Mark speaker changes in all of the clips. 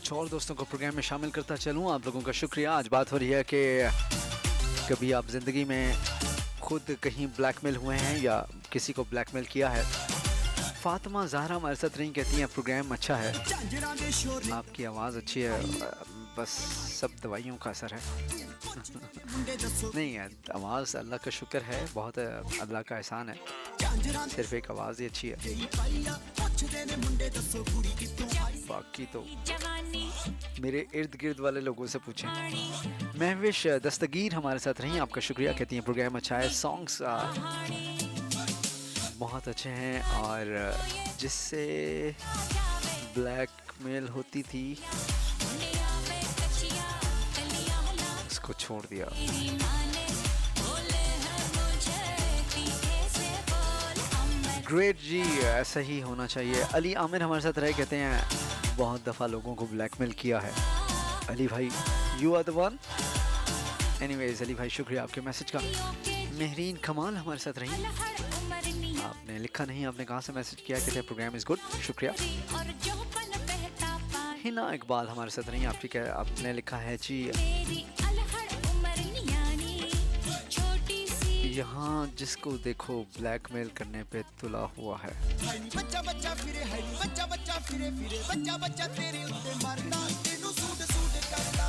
Speaker 1: कुछ और दोस्तों को प्रोग्राम में शामिल करता चलूँ। आप लोगों का शुक्रिया। आज बात हो रही है कि कभी आप ज़िंदगी में खुद कहीं ब्लैकमेल हुए हैं या किसी को ब्लैकमेल किया है। फातिमा ज़हरा हमारे साथ रही, कहती हैं प्रोग्राम अच्छा है, आपकी आवाज़ अच्छी है, बस सब दवाइयों का असर है। नहीं है, आवाज़ अल्लाह का शुक्र है, बहुत अल्लाह का एहसान है, सिर्फ एक आवाज़ ही अच्छी है, बाकी तो मेरे इर्द गिर्द वाले लोगों से पूछें। महविश दस्तगीर हमारे साथ रही, आपका शुक्रिया, कहती हैं प्रोग्राम अच्छा है, सॉन्ग्स बहुत अच्छे हैं और जिससे ब्लैकमेल होती थी उसको छोड़ दिया। ग्रेट जी, ऐसा ही होना चाहिए। अली आमिर हमारे साथ रहे, कहते हैं बहुत दफ़ा लोगों को ब्लैकमेल किया है। अली भाई, you are the one. Anyways Ali भाई, शुक्रिया आपके मैसेज का। महरीन कमाल हमारे साथ रही, आपने लिखा नहीं, आपने कहाँ से मैसेज किया, कहते हैं प्रोग्राम इज़ गुड, शुक्रिया। हिना इकबाल हमारे साथ रही, आपने लिखा है जी, यहाँ जिसको देखो ब्लैकमेल करने पे तुला हुआ है। बच्चा बच्चा फिरे है, बच्चा बच्चा फिरे फिरे, बच्चा बच्चा तेरे उत्ते मरना, तेनू सूट सूट करना,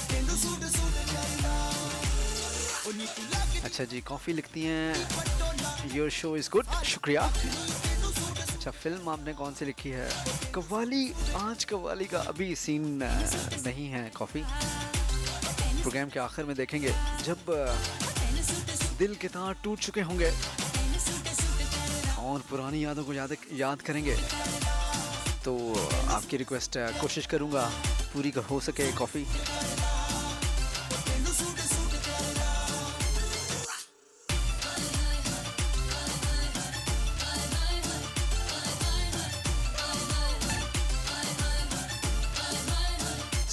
Speaker 1: तेनू सूट सूट करना। अच्छा जी, कॉफ़ी लिखती हैं योर शो इज़ गुड, शुक्रिया। अच्छा, फिल्म आपने कौन सी लिखी है? कव्वाली। आज कव्वाली का अभी सीन नहीं है कॉफ़ी, प्रोग्राम के आखिर में देखेंगे जब दिल के तार टूट चुके होंगे और पुरानी यादों को याद करेंगे तो आपकी रिक्वेस्ट कोशिश करूँगा पूरी हो सके कॉफ़ी।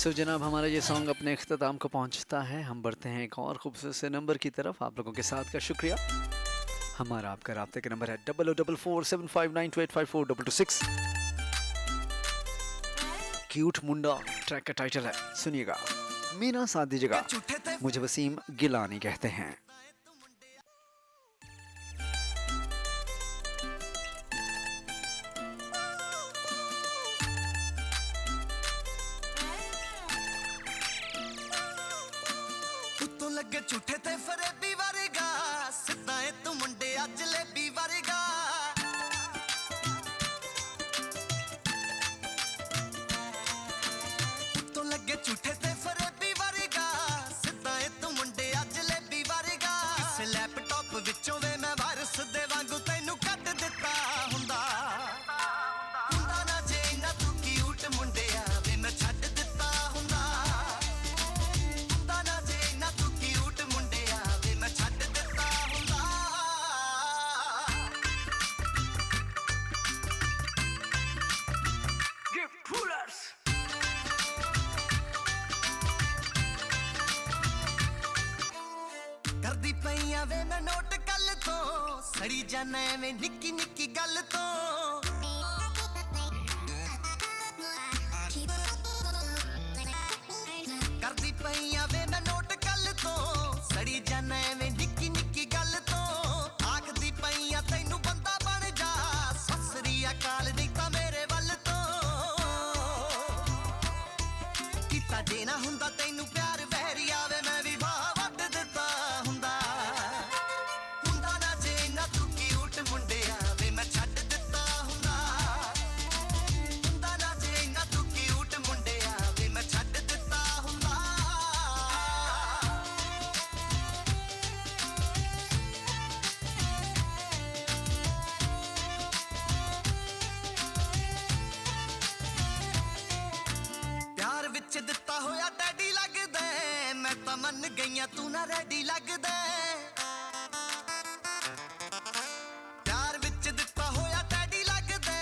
Speaker 1: सो जनाब, हमारा ये सॉन्ग अपने इख्तिताम को पहुंचता है। हम बढ़ते हैं एक और खूबसूरत से नंबर की तरफ। आप लोगों के साथ का शुक्रिया। हमारा आपका राब्ते का नंबर है 00447592854226। क्यूट मुंडा ट्रैक का टाइटल है, सुनिएगा। मेरा साथ दीजिएगा, मुझे वसीम गिलानी कहते हैं।
Speaker 2: लगे झूठे ते फरेबी वरेगा, सिद्धा है तू मुंडे अज लेबी वरेगा। तो लगे झूठे ते फरेबी वरेगा, सिद्धा है तू मुंडे अज लेबी वरेगा। इस लैपटॉप विचों वे मैं वायरस दे वांगू तैनू कट दिता हुंदा, हुंदा ना जे ना तू क्यूट मुंडिया वे मैं छड्ड दिता हुंदा, हुंदा ना जे ना तू क्यूट मुंडिया वे मैं छड्ड दिता हुंदा। गिफ्ट कूलर्स करदी पईया वे मैं नोट कल तो, सड़ी जाना एवें निक्की निक्की गल तो। करदी पईया वे मैं नोट कल तो, सड़ी जाना एवें निक्की निक्की गल तो। आखदी पईया तैनू बंदा बन जा, ससरी अकाल नहीं तां मेरे वल तो। कीता जे ना हुंदा तैनू प्यार वैरी आवे मैं भी वाह वड्ड दिता हुंदा, हुंदा ना जे ना तू क्यूट मुंडिया वे मैं छड्ड दिता हुंदा, हुंदा ना जे ना तू क्यूट मुंडिया वे मैं छड्ड दिता हुंदा। प्यार विच दिता होया डैडी लगदा, मैं तां मन गईया तू ना रेडी लगदा। प्यार विच दिता होया डैडी लगदा,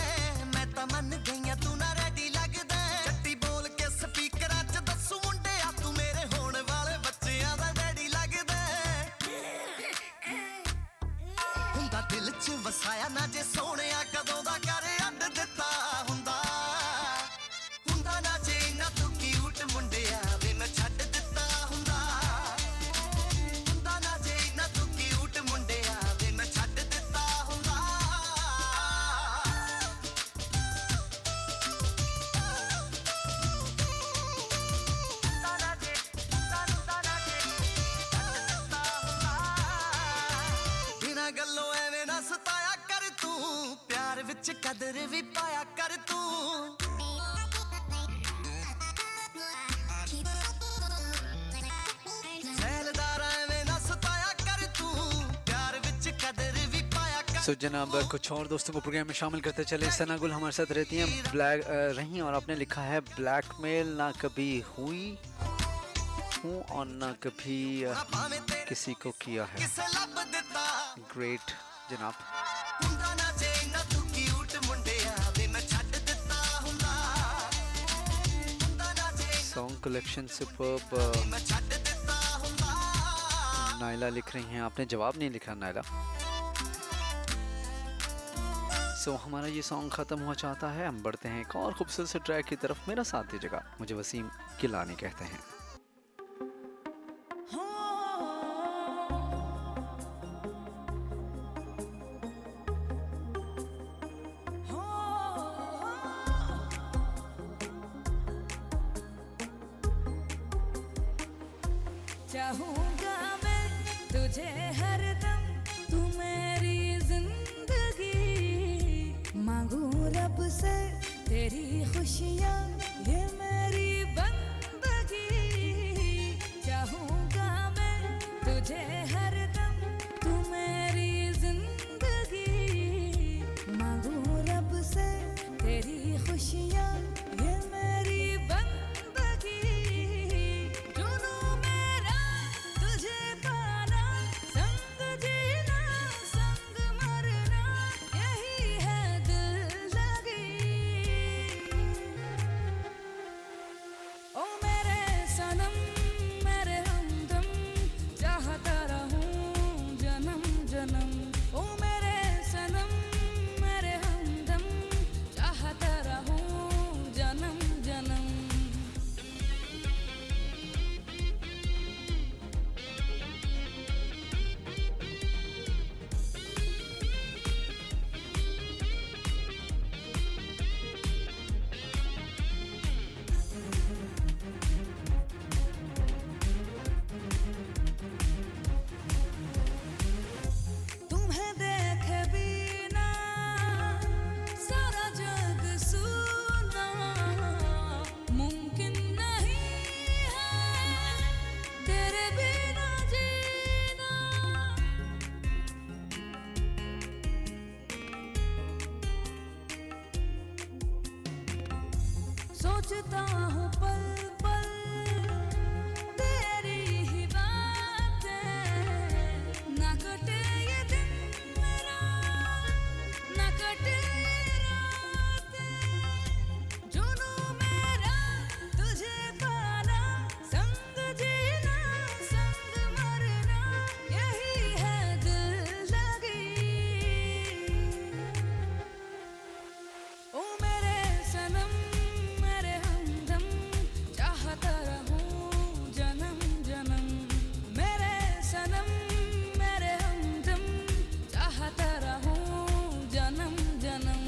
Speaker 2: मैं तां मन गईया तू ना रेडी लगदा। चट्टी बोल के स्पीकरां च दस्सू मुंडिया तू मेरे होण वाले बच्चियां दा डैडी लगदा। हुंदा दिल च वसाया ना जे सोहणिया कदों दा कर अड्ड दिता हुंदा, हुंदा ना जे ਵਿੱਚ ਕਦਰ ਵੀ ਪਾਇਆ ਕਰ ਤੂੰ ਸੈਲਦਾਰ ਐਵੇਂ ਨਾ ਸਤਾਇਆ ਕਰ ਤੂੰ ਪਿਆਰ ਵਿੱਚ ਕਦਰ ਵੀ ਪਾਇਆ ਕਰ
Speaker 1: सो जनाब कुछ और दोस्तों को प्रोग्राम में शामिल करते चले। सना गुल हमारे साथ रहती हैं ब्लैक रही और आपने लिखा है ब्लैकमेल ना कभी हुई हूँ और ना कभी
Speaker 2: ਭਾਵੇਂ ਤੇਰੇ
Speaker 1: किसी को किया है।
Speaker 2: ਕਿਸੇ ਲੱਭ ਦਿੱਤਾ
Speaker 1: ग्रेट जनाब।
Speaker 2: ਹੁੰਦਾ ਨਾ ਜੇ ਨਾ ਤੂੰ ਕਿਊਟ ਮੁੰਡਿਆ ਵੇ ਮੈਂ ਛੱਡ ਦਿੱਤਾ ਹੁੰਦਾ ਹੁੰਦਾ ਨਾ ਜੇ
Speaker 1: सॉन्ग कलेक्शन सुपर्ब।
Speaker 2: ਮੈਂ ਛੱਡ ਦਿੱਤਾ ਹੁੰਦਾ
Speaker 1: नायला लिख रही हैं, आपने जवाब नहीं लिखा नायला। सो हमारा ये सॉन्ग ख़त्म हुआ चाहता है, हम बढ़ते हैं एक और खूबसूरत से ट्रैक की तरफ। मेरा साथ दीजिएगा, मुझे वसीम किलानी कहते हैं।
Speaker 3: चाहूंगा मैं तुझे हरदम, तू मेरी जिंदगी, मांगू रब से तेरी खुशियाँ, ये मेरी बंदगी। चाहूंगा मैं तुझे हरदम, तू मेरी जिंदगी, मांगू रब से तेरी खुशियाँ, ये मेरी बंदगी। जुनू मेरा तुझे पाना, संग जीना संग मरना, यही है दिल लगी। ओ मेरे सनम मेरे हमदम, चाहता रहूं जन्म जन्म। ओ मेरे सनम मेरे हमदम, चाहता रहूं जन्म जन्म। तुम्हें देखे बिना सारा जग सुना, मुमकिन नहीं है तेरे बिना जीना। सोचता हूँ पल पल तेरी ही बातें, ना कटे ये दिन मेरा, ना कटे ये रातें। जुनू मेरा तुझे पाना, संग जीना संग मरना, यही है दिल लगी। ओ मेरे सनम मेरे हमदम, चाहता रहूं जन्म जन्म। मेरे सनम मेरे हमदम, चाहता रहूं जन्म जन्म।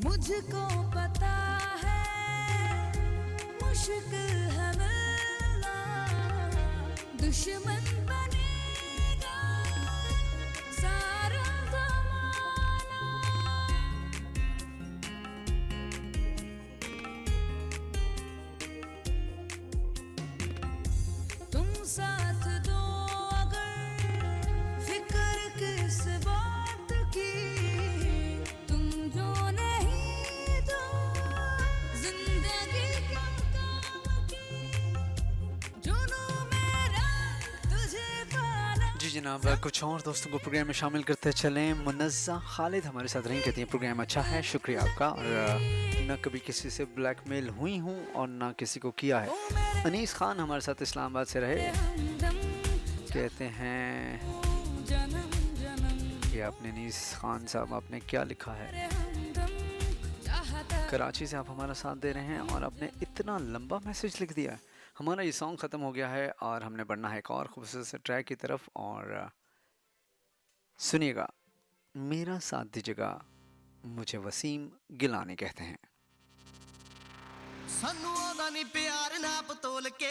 Speaker 3: मुझको पता है मुश्किल है मिलना, दुश्मन बनेगा सारा ज़माना। तुम साथ दो अगर, फिक्र किस बात की, तुम जो नहीं तो जिंदगी क्या काम की। जुनू मेरा तुझे पाना।
Speaker 1: जी जनाब कुछ और दोस्तों को प्रोग्राम में शामिल करते चलें। मुनज़्ज़ा खालिद हमारे साथ रही, कहती हैं प्रोग्राम अच्छा है, शुक्रिया आपका। और ना कभी किसी से ब्लैकमेल हुई हूँ और ना किसी को किया है। अनीस खान हमारे साथ इस्लामाबाद से रहे,
Speaker 3: हमदम
Speaker 1: कहते हैं
Speaker 3: जन्म जन्म।
Speaker 1: कि आपने अनीस खान साहब आपने क्या लिखा है।
Speaker 3: मेरे हमदम
Speaker 1: कराची से आप हमारा साथ दे रहे हैं और आपने इतना लंबा मैसेज लिख दिया है। हमारा ये सॉन्ग ख़त्म हो गया है और हमने बढ़ना है एक और खूबसूरत से ट्रैक की तरफ। और सुनिएगा, मेरा साथ दीजिएगा, मुझे वसीम गिलानी कहते हैं।
Speaker 2: ਸਾਨੂੰ ਆਉਂਦਾ ਨਹੀਂ ਪਿਆਰ ਨਾਪ ਤੋਲ ਕੇ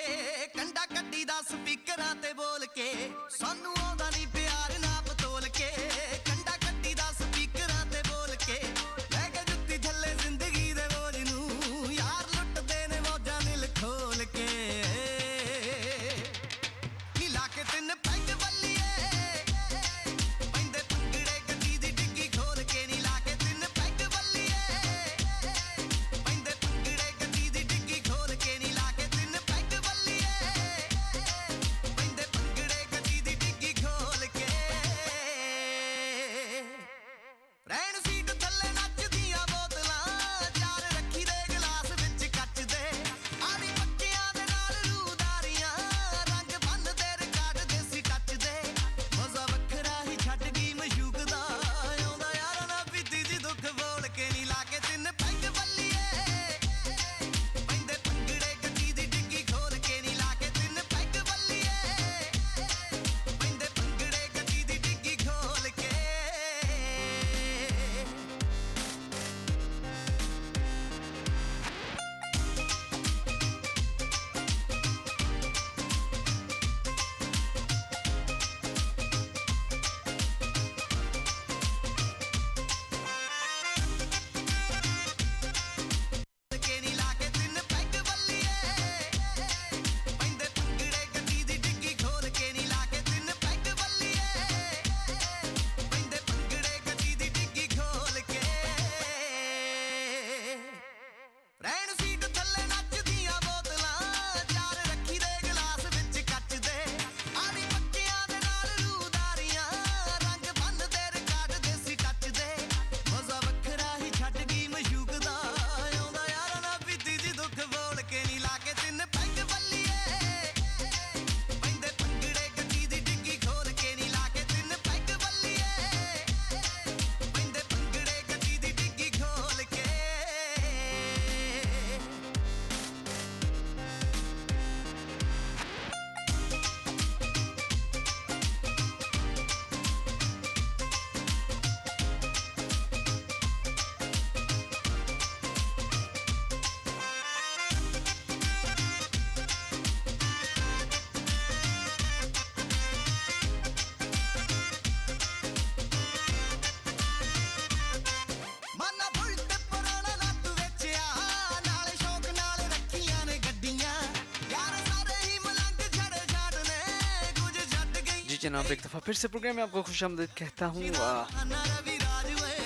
Speaker 2: ਕੰਡਾ ਕੱਢੀ ਦਾ ਸਪੀਕਰਾਂ ਤੇ ਬੋਲ ਕੇ ਸਾਨੂੰ ਆਉਂਦਾ ਨਹੀਂ ਪਿਆਰ ਨਾਪ ਤੋਲ ਕੇ ਕੰਡਾ ਕੱਢੀ ਦਾ ਸਪੀਕਰਾਂ ਤੇ ਬੋਲ ਕੇ ਲੈ ਕੇ ਜੁੱਤੀ ਥੱਲੇ ਜ਼ਿੰਦਗੀ ਦੇ ਬੋਝ ਨੂੰ ਯਾਰ ਲੁੱਟਦੇ ਨੇ ਮੌਜਾਂ ਦਿਲ ਖੋਲ ਕੇ ਨੀ ਲਾ ਕੇ ਤਿੰਨ ਪੈਗ ਬੱਲੀਏ ਪੈਂਦੇ ਪੰਗੜੇ ਗੱਡੀ ਦੀ ਡਿੱਗੀ ਖੋਲ ਕੇ ਨੀ ਲਾ ਕੇ ਤਿੰਨ ਪੈਗ ਬੱਲੀਏ ਪੈਂਦੇ ਪੰਗੜੇ ਗੱਡੀ ਦੀ ਡਿੱਗੀ ਖੋਲ ਕੇ ਨੀ ਲਾ ਕੇ ਤਿੰਨ ਪੈਗ ਬੱਲੀਏ ਪੈਂਦੇ ਪੰਗੜੇ ਗੱਡੀ ਦੀ ਡਿੱਗੀ ਖੋਲ ਕੇ ਰਹਿਣ ਸੀਟ ਥੱਲੇ ਨੱਚਦੀਆਂ ਬੋਤਲਾਂ ਚਾਰ ਰੱਖੀ ਦੇ ਗਲਾਸ ਵਿੱਚ ਕੱਚ ਦੇ ਆੜੀ ਬੱਚਿਆਂ ਦੇ ਨਾਲ ਰੂਦਾਰੀਆਂ ਰੰਗ ਬੰਨਦੇ ਰਿਕਾਰਡ ਦੇਸੀ ਟੱਚ ਦੇ ਮਜ਼ਾ ਵੱਖਰਾ ਹੀ ਛੱਡ ਗਈ ਮਸ਼ੂਕ ਦਾ ਆਉਂਦਾ ਯਾਰਾਂ ਨਾਲ ਪੀਤੀ ਜੀ ਦੁੱਖ ਬੋਲ ਕੇ ਨੀ ਲਾ ਕੇ ਤਿੰਨ ਪੈਗ ਬੱਲੀਏ ਪੈਂਦੇ ਪੰਗੜੇ ਗੱਡੀ ਦੀ ਡਿੱਗੀ ਖੋਲ ਕੇ ਨੀ ਲਾ ਕੇ ਤਿੰਨ ਪੈਗ ਬੱਲੀਏ ਪੈਂਦੇ ਪੰਗੜੇ ਗੱਡੀ ਦੀ ਡਿੱਗੀ ਖੋਲ ਕੇ ਕੇ ਨੀ ਲਾ ਕੇ ਤਿੰਨ ਪੈਗ ਬੱਲੀਏ ਪੈਂਦੇ ਪੰਗੜੇ ਗੱਡੀ ਦੀ ਡਿੱਗੀ ਖੋਲ ਕੇ ਨੀ ਲਾ ਕੇ ਤਿੰਨ ਪੈਗ ਬੱਲੀਏ ਪੈਂਦੇ ਪੰਗੜੇ ਗੱਡੀ ਦੀ ਡਿੱਗੀ ਖੋਲ ਕੇ ਰਹਿਣ ਸੀਟ ਥੱਲੇ ਨੱਚਦੀਆਂ ਬੋਤਲਾਂ ਚਾਰ ਰੱਖੀ ਦੇ ਗਲਾਸ ਵਿੱਚ ਕੱਚ ਦੇ ਆੜੀ ਬੱਚਿਆਂ ਦੇ ਨਾਲ ਰੂਦਾਰੀਆਂ ਰੰਗ ਬੰਨਦੇ ਰਿਕਾਰਡ ਦੇਸੀ ਟੱਚ ਦੇ ਮਜ਼ਾ ਵੱਖਰਾ ਹੀ ਛੱਡ ਗਈ ਮਸ਼ੂਕ ਦਾ ਆਉਂਦਾ ਯਾਰਾਂ ਨਾਲ ਪੀਤੀ ਜੀ ਦੁੱਖ ਬੋਲ ਕੇ ਨੀ ਲਾ ਕੇ ਤਿੰਨ ਪੈਗ ਬੱਲੀਏ ਪੈਂਦੇ ਪੰਗੜੇ ਗੱਡੀ ਦੀ ਡਿੱਗੀ ਖੋਲ ਕੇ ਨੀ ਲਾ ਕੇ ਤਿੰਨ ਪੈਗ ਬੱਲੀਏ ਪੈਂਦੇ ਪੰਗੜੇ ਗੱਡੀ ਦੀ ਡਿੱਗੀ ਖੋਲ ਕੇ ਮਾਨਾ ਫੁੱਲ ਤੇ ਪੁਰਾਣਾ ਲੱਤ ਵੇਚਿਆ ਨਾਲੇ ਸ਼ੌਕ ਨਾਲ ਰੱਖੀਆਂ ਨੇ ਗੱਡੀਆਂ ਯਾਰ ਸਾਰੇ ਹੀ ਮਲੰਗ ਛੜ ਛਾੜ ਨੇ ਕੁਝ ਛੱਡ ਗਈ
Speaker 1: जी जनाब, एक दफ़ा फिर से प्रोग्राम में आपको खुशामदीद कहता हूँ।
Speaker 2: ਨਾ ਰਵੀ ਰਾਜ ਓਏ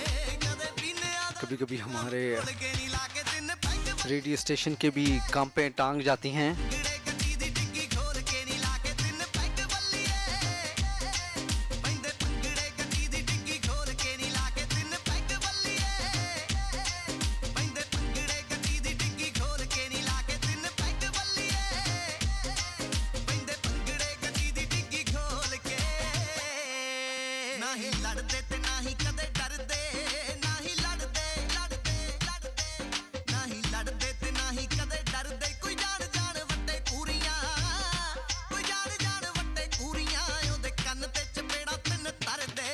Speaker 2: ਕਦੇ ਪੀਨੇ ਆ
Speaker 1: कभी कभी हमारे
Speaker 2: ਕੇ ਨੀ ਲਾ ਕੇ ਤਿੰਨ ਪੈਗ
Speaker 1: रेडियो स्टेशन के भी काम पे टांग जाती हैं।
Speaker 2: ਪੰਗੜੇ ਗੱਡੀ ਦੀ ਡਿੱਗੀ ਖੋਲ ਕੇ ਨੀ ਲਾ ਕੇ ਤਿੰਨ ਪੈਗ ਬੱਲੀਏ ਪੈਂਦੇ ਪੰਗੜੇ ਗੱਡੀ ਦੀ ਡਿੱਗੀ ਖੋਲ ਕੇ ਨੀ ਲਾ ਕੇ ਤਿੰਨ ਪੈਗ ਬੱਲੀਏ ਪੈਂਦੇ ਪੰਗੜੇ ਗੱਡੀ ਦੀ ਡਿੱਗੀ ਖੋਲ ਕੇ ਨੀ ਲਾ ਕੇ ਤਿੰਨ ਪੈਗ ਬੱਲੀਏ ਪੈਂਦੇ ਪੰਗੜੇ ਗੱਡੀ ਦੀ ਡਿੱਗੀ ਖੋਲ ਕੇ ਨਾ ਹੀ ਲੜਦੇ ਤੇ ਨਾ ਹੀ ਕਦੇ ਡਰਦੇ ਨਾ ਹੀ ਲੜਦੇ ਨਾ ਹੀ ਲੜਦੇ ਤੇ ਨਾ ਹੀ ਕਦੇ ਡਰਦੇ ਕੋਈ ਜਾਣ ਜਾਣ ਵੱਡੇ ਕੂਰੀਆਂ ਕੋਈ ਜਾਣ ਜਾਣ ਵੱਡੇ ਕੂਰੀਆਂ ਉਹਦੇ ਕੰਨ ਤੇ ਚਪੇੜਾ ਤਿੰਨ ਧਰਦੇ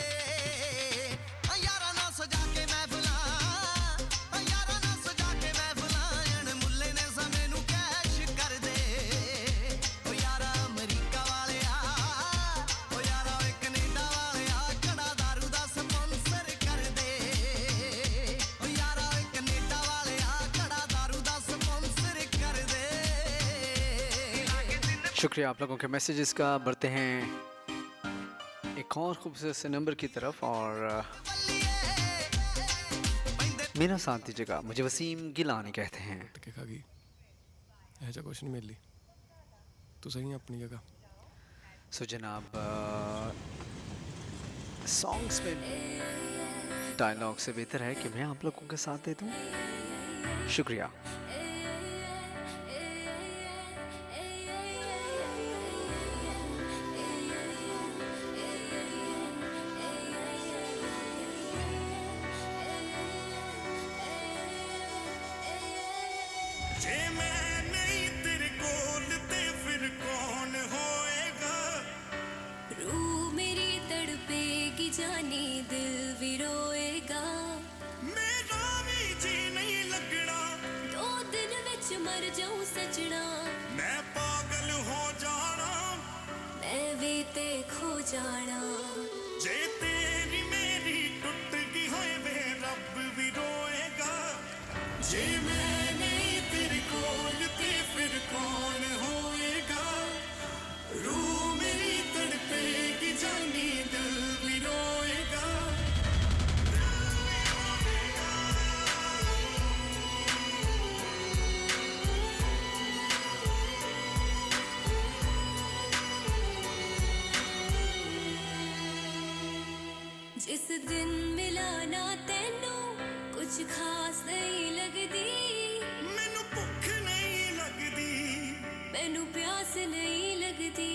Speaker 2: ਆ ਯਾਰਾਂ ਨਾਲ ਸਜਾ ਕੇ ਮਹਿਫਲਾਂ ਆ ਯਾਰਾਂ ਨਾਲ ਸਜਾ ਕੇ ਮਹਿਫਲਾਂ ਅਣ ਮੁੱਲੇ ਨੇ ਸਮੇਂ ਨੂੰ ਕੈਸ਼ ਕਰਦੇ ਓ ਯਾਰਾ ਅਮਰੀਕਾ ਵਾਲਿਆ ਓ ਯਾਰਾ ਓਏ ਕੈਨੇਡਾ ਵਾਲਿਆ ਕੜਾ ਦਾਰੂ ਦਾ ਸਪਾਂਸਰ ਕਰਦੇ ਓ ਯਾਰਾ ਓਏ ਕੈਨੇਡਾ ਵਾਲਿਆ ਕੜਾ ਦਾਰੂ ਦਾ ਸਪਾਂਸਰ ਕਰਦੇ
Speaker 1: शुक्रिया आप लोगों के मैसेजेस का। बढ़ते हैं एक और खूबसूरत से नंबर की तरफ। और मेरा साथ दीजिएगा, मुझे वसीम गिलानी कहते हैं।
Speaker 4: ਕੇ ਖਾ ਗਈ ਇਹ ਜਿਹਾ ਕੁਛ ਨਹੀਂ ਮਿਲ ਲਈ ਤੂੰ ਸਹੀ ਹੈ ਆਪਣੀ ਜਗ੍ਹਾ
Speaker 1: सो जनाब, सॉन्ग्स में डायलॉग से बेहतर है कि मैं आप लोगों के साथ दे दूं। शुक्रिया।
Speaker 3: जिस दिन मिला ना तेनू कुछ खास नहीं लगदी
Speaker 2: ਮੈਨੂੰ ਭੁੱਖ ਨਹੀਂ ਲੱਗਦੀ
Speaker 3: मैनू प्यास नहीं लगदी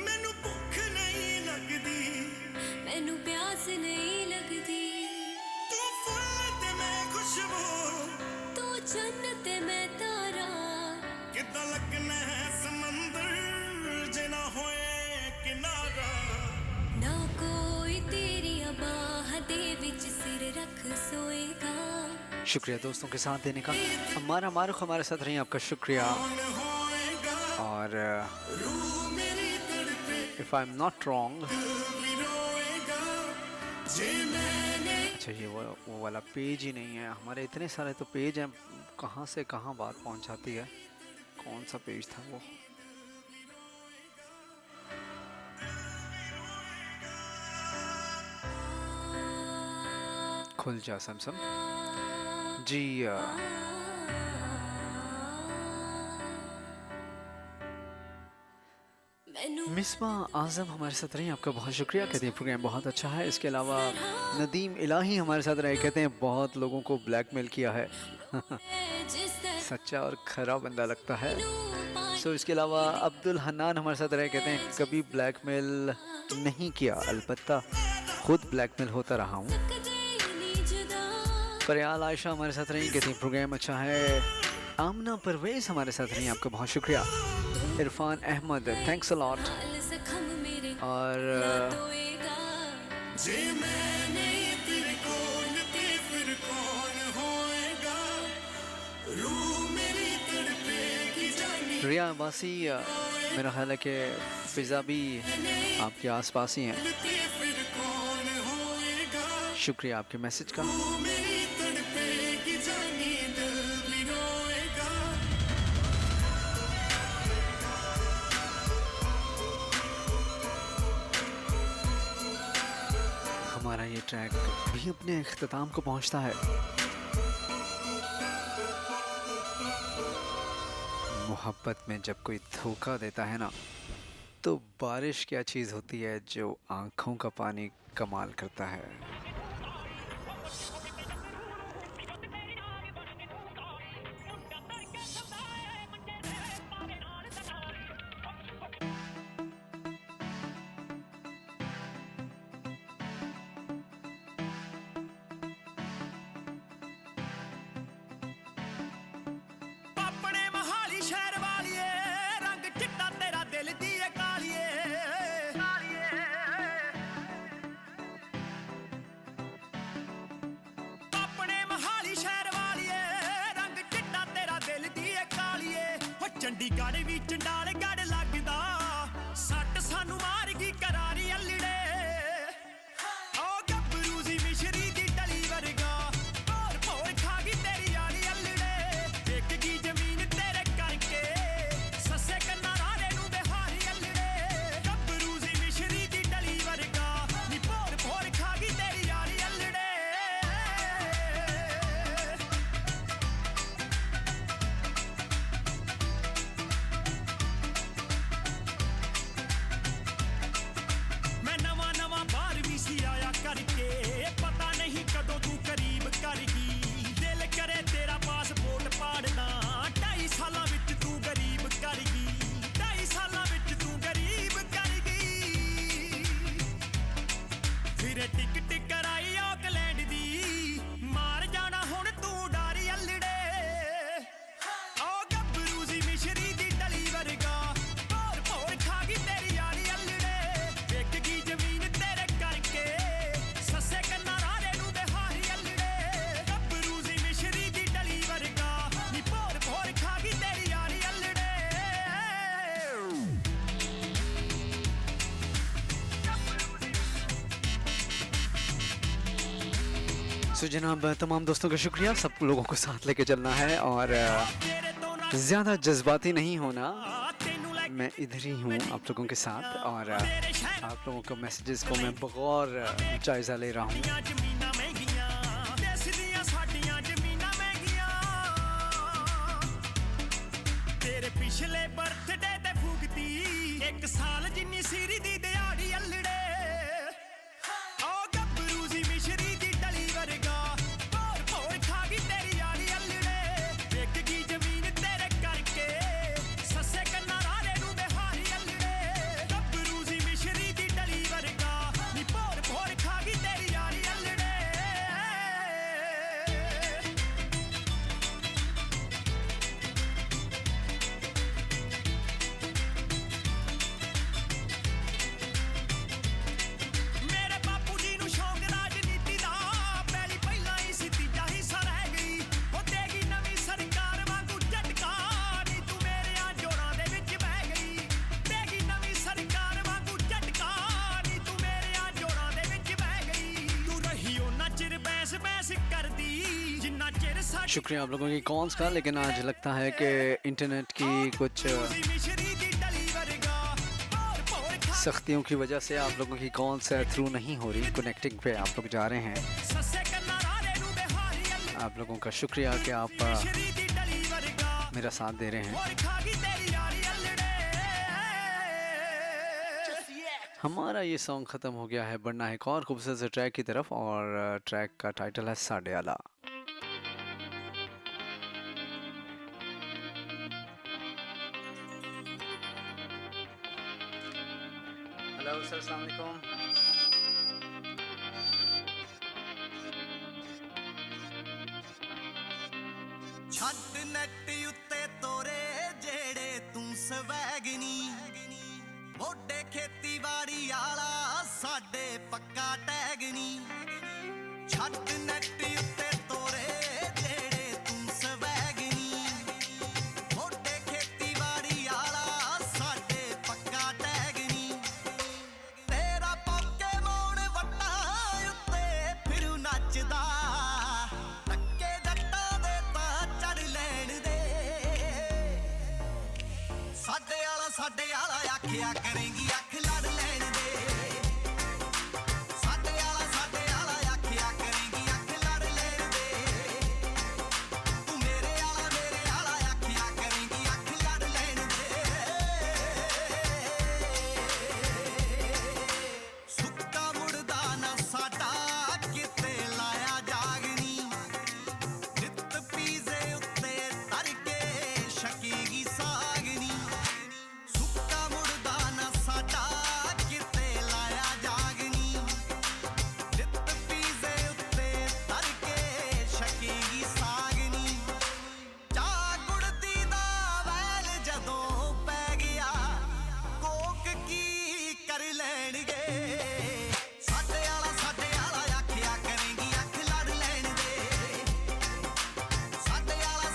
Speaker 2: ਮੈਨੂੰ ਭੁੱਖ ਨਹੀਂ ਲੱਗਦੀ
Speaker 3: मैनू प्यास नहीं लगदी
Speaker 2: ਤੂੰ ਫੁੱਲ ਤੇ ਮੈਂ ਖੁਸ਼ਬੂ
Speaker 3: तू चन्न ते मैं तारा
Speaker 2: ਕਿੱਦਾਂ ਲੱਗਣਾ ਹੈ ਸਮੁੰਦਰ ਜੇ ਨਾ ਹੋਏ ਕਿਨਾਰਾ
Speaker 3: ना कोई तेरी बाह दे विच सिर रख सोएगा
Speaker 1: शुक्रिया दोस्तों के साथ देने का। हमारा मारुख हमारे साथ रही, आपका शुक्रिया।
Speaker 2: कौन होएगा
Speaker 1: और
Speaker 2: रूह मेरी तड़पे
Speaker 1: if I am not wrong,
Speaker 2: भी रोएगा जे मैंने
Speaker 1: अच्छा ये वो वाला पेज ही नहीं है हमारे, इतने सारे तो पेज हैं, कहाँ से कहाँ बात पहुँच जाती है। कौन सा पेज था वो? खुल जा समसम जी।
Speaker 3: मैनू
Speaker 1: मिसबा आज़म हमारे साथ रही, आपका बहुत शुक्रिया। कहते हैं प्रोग्राम बहुत अच्छा है। इसके अलावा नदीम इलाही हमारे साथ रहे, कहते हैं बहुत लोगों को ब्लैकमेल किया है।
Speaker 3: जिस
Speaker 1: सच्चा और खरा बंदा लगता है।
Speaker 3: तरह
Speaker 1: सो इसके अलावा अब्दुल हन्नान हमारे साथ रहे, कहते हैं कभी ब्लैकमेल नहीं किया, अलबत्ता खुद ब्लैकमेल होता रहा हूँ। परियाल आयशा हमारे साथ रही, कहती हैं प्रोग्राम अच्छा है। आमना परवेज हमारे साथ रही, आपका बहुत शुक्रिया। Irfan Ahmed thanks a lot. और
Speaker 2: जे मैंने तेरे कौन ते फिर कौन होएगा रूह मेरी तड़पेगी जानी
Speaker 1: रिया अब्बासी, मेरा ख्याल है कि फ़िज़ा भी आपके आसपास ही हैं।
Speaker 2: ते फिर कौन होएगा
Speaker 1: शुक्रिया आपके मैसेज का।
Speaker 2: रूह मेरी तड़पेगी जानी दिल भी रोएगा
Speaker 1: हमारा ये ट्रैक भी अपने अख्ताम को पहुंचता है। मोहब्बत में जब कोई धोखा देता है ना, तो बारिश क्या चीज़ होती है जो आँखों का पानी कमाल करता है।
Speaker 2: ਆਪਣੇ ਮਹਾਲੀ ਸ਼ਹਿਰ ਵਾਲੀਏ ਰੰਗ ਚਿੱਟਾ ਤੇਰਾ ਦਿਲ ਦੀ ਏ ਕਾਲੀਏ ਆਪਣੇ ਮਹਾਲੀ ਸ਼ਹਿਰ ਵਾਲੀਏ ਰੰਗ ਚਿੱਟਾ ਤੇਰਾ ਦਿਲ ਦੀ ਏ ਕਾਲੀਏ ਹੋ ਚੰਡੀਗੜ੍ਹ ਵੀ ਚੰਡਾਲਗੜ੍ਹ ਲੱਗਦਾ ਸੱਟ ਸਾਨੂੰ ਮਾਰ ਗਈ ਕਰਾਰੀ ਅਲੜੇ ਓ ਗੱਭਰੂ ਸੀ ਮਿਸ਼ਰੀ ਦੀ ਡਲੀ ਵਰਗਾ ਭੋਰ ਭੋਰ ਖਾ ਗਈ ਤੇਰੀ ਯਾਰੀ ਅਲੜੇ ਦੇਖ ਗਈ ਜ਼ਮੀਨ ਤੇਰੇ ਕਰਕੇ ਸੱਸੇ ਕੰਨਾਂ ਰਾਰੇ ਨੂੰ ਬਿਹਾਰੀ ਅਲੜੇ ਗੱਭਰੂ ਸੀ ਮਿਸ਼ਰੀ ਦੀ ਡਲੀ ਵਰਗਾ ਨੀ ਭੋਰ ਭੋਰ ਖਾ ਗਈ ਤੇਰੀ ਯਾਰੀ ਅਲੜੇ ਮੈਂ ਨਵਾਂ ਨਵਾਂ ਬਾਹਰ ਵੀ ਸੀ ਆਇਆ ਕਰਕੇ ਪਤਾ ਨਹੀਂ ਕਦੋਂ ਤੂੰ ਕਰੀਬ ਕਰ ਗਈ ਦਿਲ ਕਰੇ ਤੇਰਾ ਪਾਸਪੋਰਟ ਪਾੜਦਾ 2.5 ਸਾਲਾਂ ਵਿੱਚ ਤੂੰ ਗਰੀਬ ਕਰ ਗਈ 2.5 ਸਾਲਾਂ ਵਿੱਚ ਤੂੰ ਗਰੀਬ ਕਰ ਗਈ ਫਿਰ ਟਿਕਟ ਕਰਾਈ ਆਕਲੈਂਡ ਦੀ ਮਾਰ ਜਾਣਾ ਹੁਣ ਤੂੰ ਡਾਰੀ ਅਲੜੇ ਓ ਗੱਭਰੂ ਸੀ ਮਿਸ਼ਰੀ ਦੀ ਡਲੀ ਵਰਗਾ ਭੋਰ ਭੋਰ ਖਾ ਗਈ ਤੇਰੀ ਯਾਰੀ ਅਲੜੇ ਵੇਖ ਗਈ ਜ਼ਮੀਨ ਤੇਰੇ ਕਰਕੇ ਸੱਸੇ ਕੰਨਾਂ ਰਾਰੇ ਨੂੰ ਬਿਹਾਰੀ ਅਲੜੇ ਗੱਭਰੂ ਸੀ ਮਿਸ਼ਰੀ ਦੀ ਡਲੀ ਵਰਗਾ ਨੀ ਭੋਰ ਭੋਰ ਖਾ ਗਈ ਤੇਰੀ ਯਾਰੀ ਅਲੜੇ
Speaker 1: सो जनाब तमाम दोस्तों का शुक्रिया, सब लोगों को साथ लेके चलना है और
Speaker 2: ਤੇਰੇ ਤੋਂ ਨਾ
Speaker 1: ज़्यादा जज्बाती नहीं होना।
Speaker 2: ਤੈਨੂੰ ਲੈ
Speaker 1: मैं इधर ही हूँ आप लोगों के साथ और
Speaker 2: ਤੇਰੇ ਸ਼ਹਿਰ
Speaker 1: आप लोगों का मैसेजेस को मैं बगौर जायज़ा ले रहा हूँ।
Speaker 2: ਦੀਆਂ ਜ਼ਮੀਨਾਂ ਮਹਿੰਗੀਆਂ ਦੇਸ਼ ਦੀਆਂ ਸਾਡੀਆਂ ਜ਼ਮੀਨਾਂ ਮਹਿੰਗੀਆਂ ਤੇਰੇ ਪਿਛਲੇ ਬਰਥਡੇ ਤੇ ਫੂਕਤੀ 1 ਸਾਲ ਜਿੰਨੀ ਸੀਰੀ ਦੀ ਦਿਹਾੜੀ ਅਲੜੇ ਓ ਗੱਭਰੂ
Speaker 1: शुक्रिया आप लोगों की कॉल्स का, लेकिन आज लगता है कि इंटरनेट की कुछ सख्तियों की वजह से आप लोगों की कॉल्स थ्रू नहीं हो रही, कनेक्टिंग पे आप लोग जा रहे हैं। आप लोगों का शुक्रिया कि आप मेरा साथ दे रहे हैं। हमारा ये सॉन्ग ख़त्म हो गया है, बढ़ना है एक और खूबसूरत से ट्रैक की तरफ, और ट्रैक का टाइटल है साढ़े आला। हेलो सर, अस्सलाम वालेकुम।
Speaker 2: ਛੱਡ ਨੈਟ ਉੱਤੇ ਤੋਰੇ ਜਿਹੜੇ ਤੂੰ ਸਵੈਗਨੀ ਮੋਢੇ ਖੇਤੀਬਾੜੀ ਵਾਲਾ ਸਾਡੇ ਪੱਕਾ ਟੈਗਨੀ ਛੱਡ ਨੈਟ ਉੱਤੇ ਤੋਰੇ ਜਿਹੜੇ ਤੂੰ ਸਵੈਗਨੀ ਮੋਢੇ ਖੇਤੀਬਾੜੀ ਵਾਲਾ ਸਾਡੇ ਪੱਕਾ ਟੈਗਨੀ ਤੇਰਾ ਪੋਕੇਮੋਨ ਵੱਟਾਂ ਉੱਤੇ ਫਿਰੂ ਨੱਚਦਾ ਟੱਕੇ ਜੱਟਾਂ ਦੇ ਤਾਂ ਚੜ ਲੈਣ ਦੇ ਸਾਡੇ ਆਲਾ ਆਖਿਆ ਕਰੇਂਗੀ ਅੱਖ ਲੜ ਲੈਣ ਦੇ ਸਾਡੇ ਆਲਾ ਆਖਿਆ ਕਰੇਂਗੀ ਅੱਖ ਲੜ ਲੈਣ ਦੇ ਤੂੰ ਮੇਰੇ ਆਲਾ ਆਖਿਆ ਕਰੇਂਗੀ ਅੱਖ ਲੜ ਲੈਣ ਦੇ ਸੁੱਕਾ ਮੁੜਦਾ ਨਾ ਸਾਡਾ ਕਿਤੇ ਲਾਇਆ ਜਾਗਣੀ ਨਿੱਤ ਪੀਜ਼ੇ ਉੱਤੇ ਤਰ ਕੇ ਸ਼ਕੀਗੀ ਸਾਗਣੀ ਸੁੱਕਾ ਮੁੜਦਾ ਨਾ ਸਾਡਾ ਕਿਤੇ ਲਾਇਆ ਜਾਗਣੀ ਨਿੱਤ ਪੀਜ਼ੇ ਉੱਤੇ ਤਰ ਕੇ ਸ਼ਕੀਗੀ ਸਾਗਣੀ ਚਾਹ ਗੁੜਦੀ ਦਾ ਵੈਲ ਜਦੋਂ ਪੈ ਗਿਆ ਕੋਕ ਕੀ ਕਰ ਲੈਣਗੇ ਸਾਡੇ ਆਲਾ ਆਖਿਆ ਕਰੇਂਗੀ ਅੱਖ ਲੜ ਲੈਣ ਦੇ ਸਾਡੇ ਆਲਾ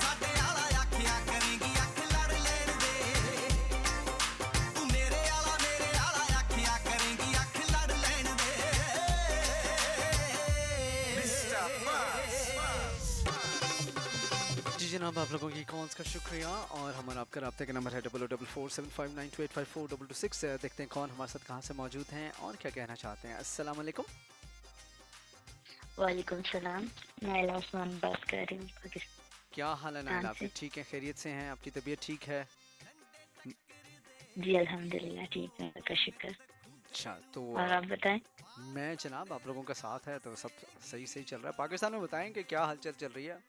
Speaker 2: ਆਖਿਆ ਕਰੇਂਗੀ ਅੱਖ ਲੜ ਲੈਣ ਦੇ ਤੂੰ ਮੇਰੇ ਆਲਾ ਆਖਿਆ ਕਰੇਂਗੀ ਅੱਖ ਲੜ ਲੈਣ ਦੇ ਮਿਸਟਰ
Speaker 1: जी जनाब, आप लोगों की कॉल्स का शुक्रिया, और हमारा आपका रब्ते का नंबर है 004759285422 देखते हैं कौन हमारे साथ कहाँ से मौजूद हैं और क्या कहना चाहते हैं। अस्सलाम वालेकुम।
Speaker 5: वालेकुम सलाम। नाइला उस्मान बात कर रही हूँ पाकिस्तान
Speaker 1: क्या हाल है नाइला, आप
Speaker 5: से।
Speaker 1: ठीक हैं, खैरियत से हैं, आपकी तबीयत ठीक है?
Speaker 5: जी अल्हम्दुलिल्लाह ठीक है, का शुक्र।
Speaker 1: अच्छा, तो
Speaker 5: और आप बताएं।
Speaker 1: मैं जनाब आप लोगों का साथ है तो सब सही सही चल रहा है। पाकिस्तान में बताएं कि क्या हलचल चल रही है?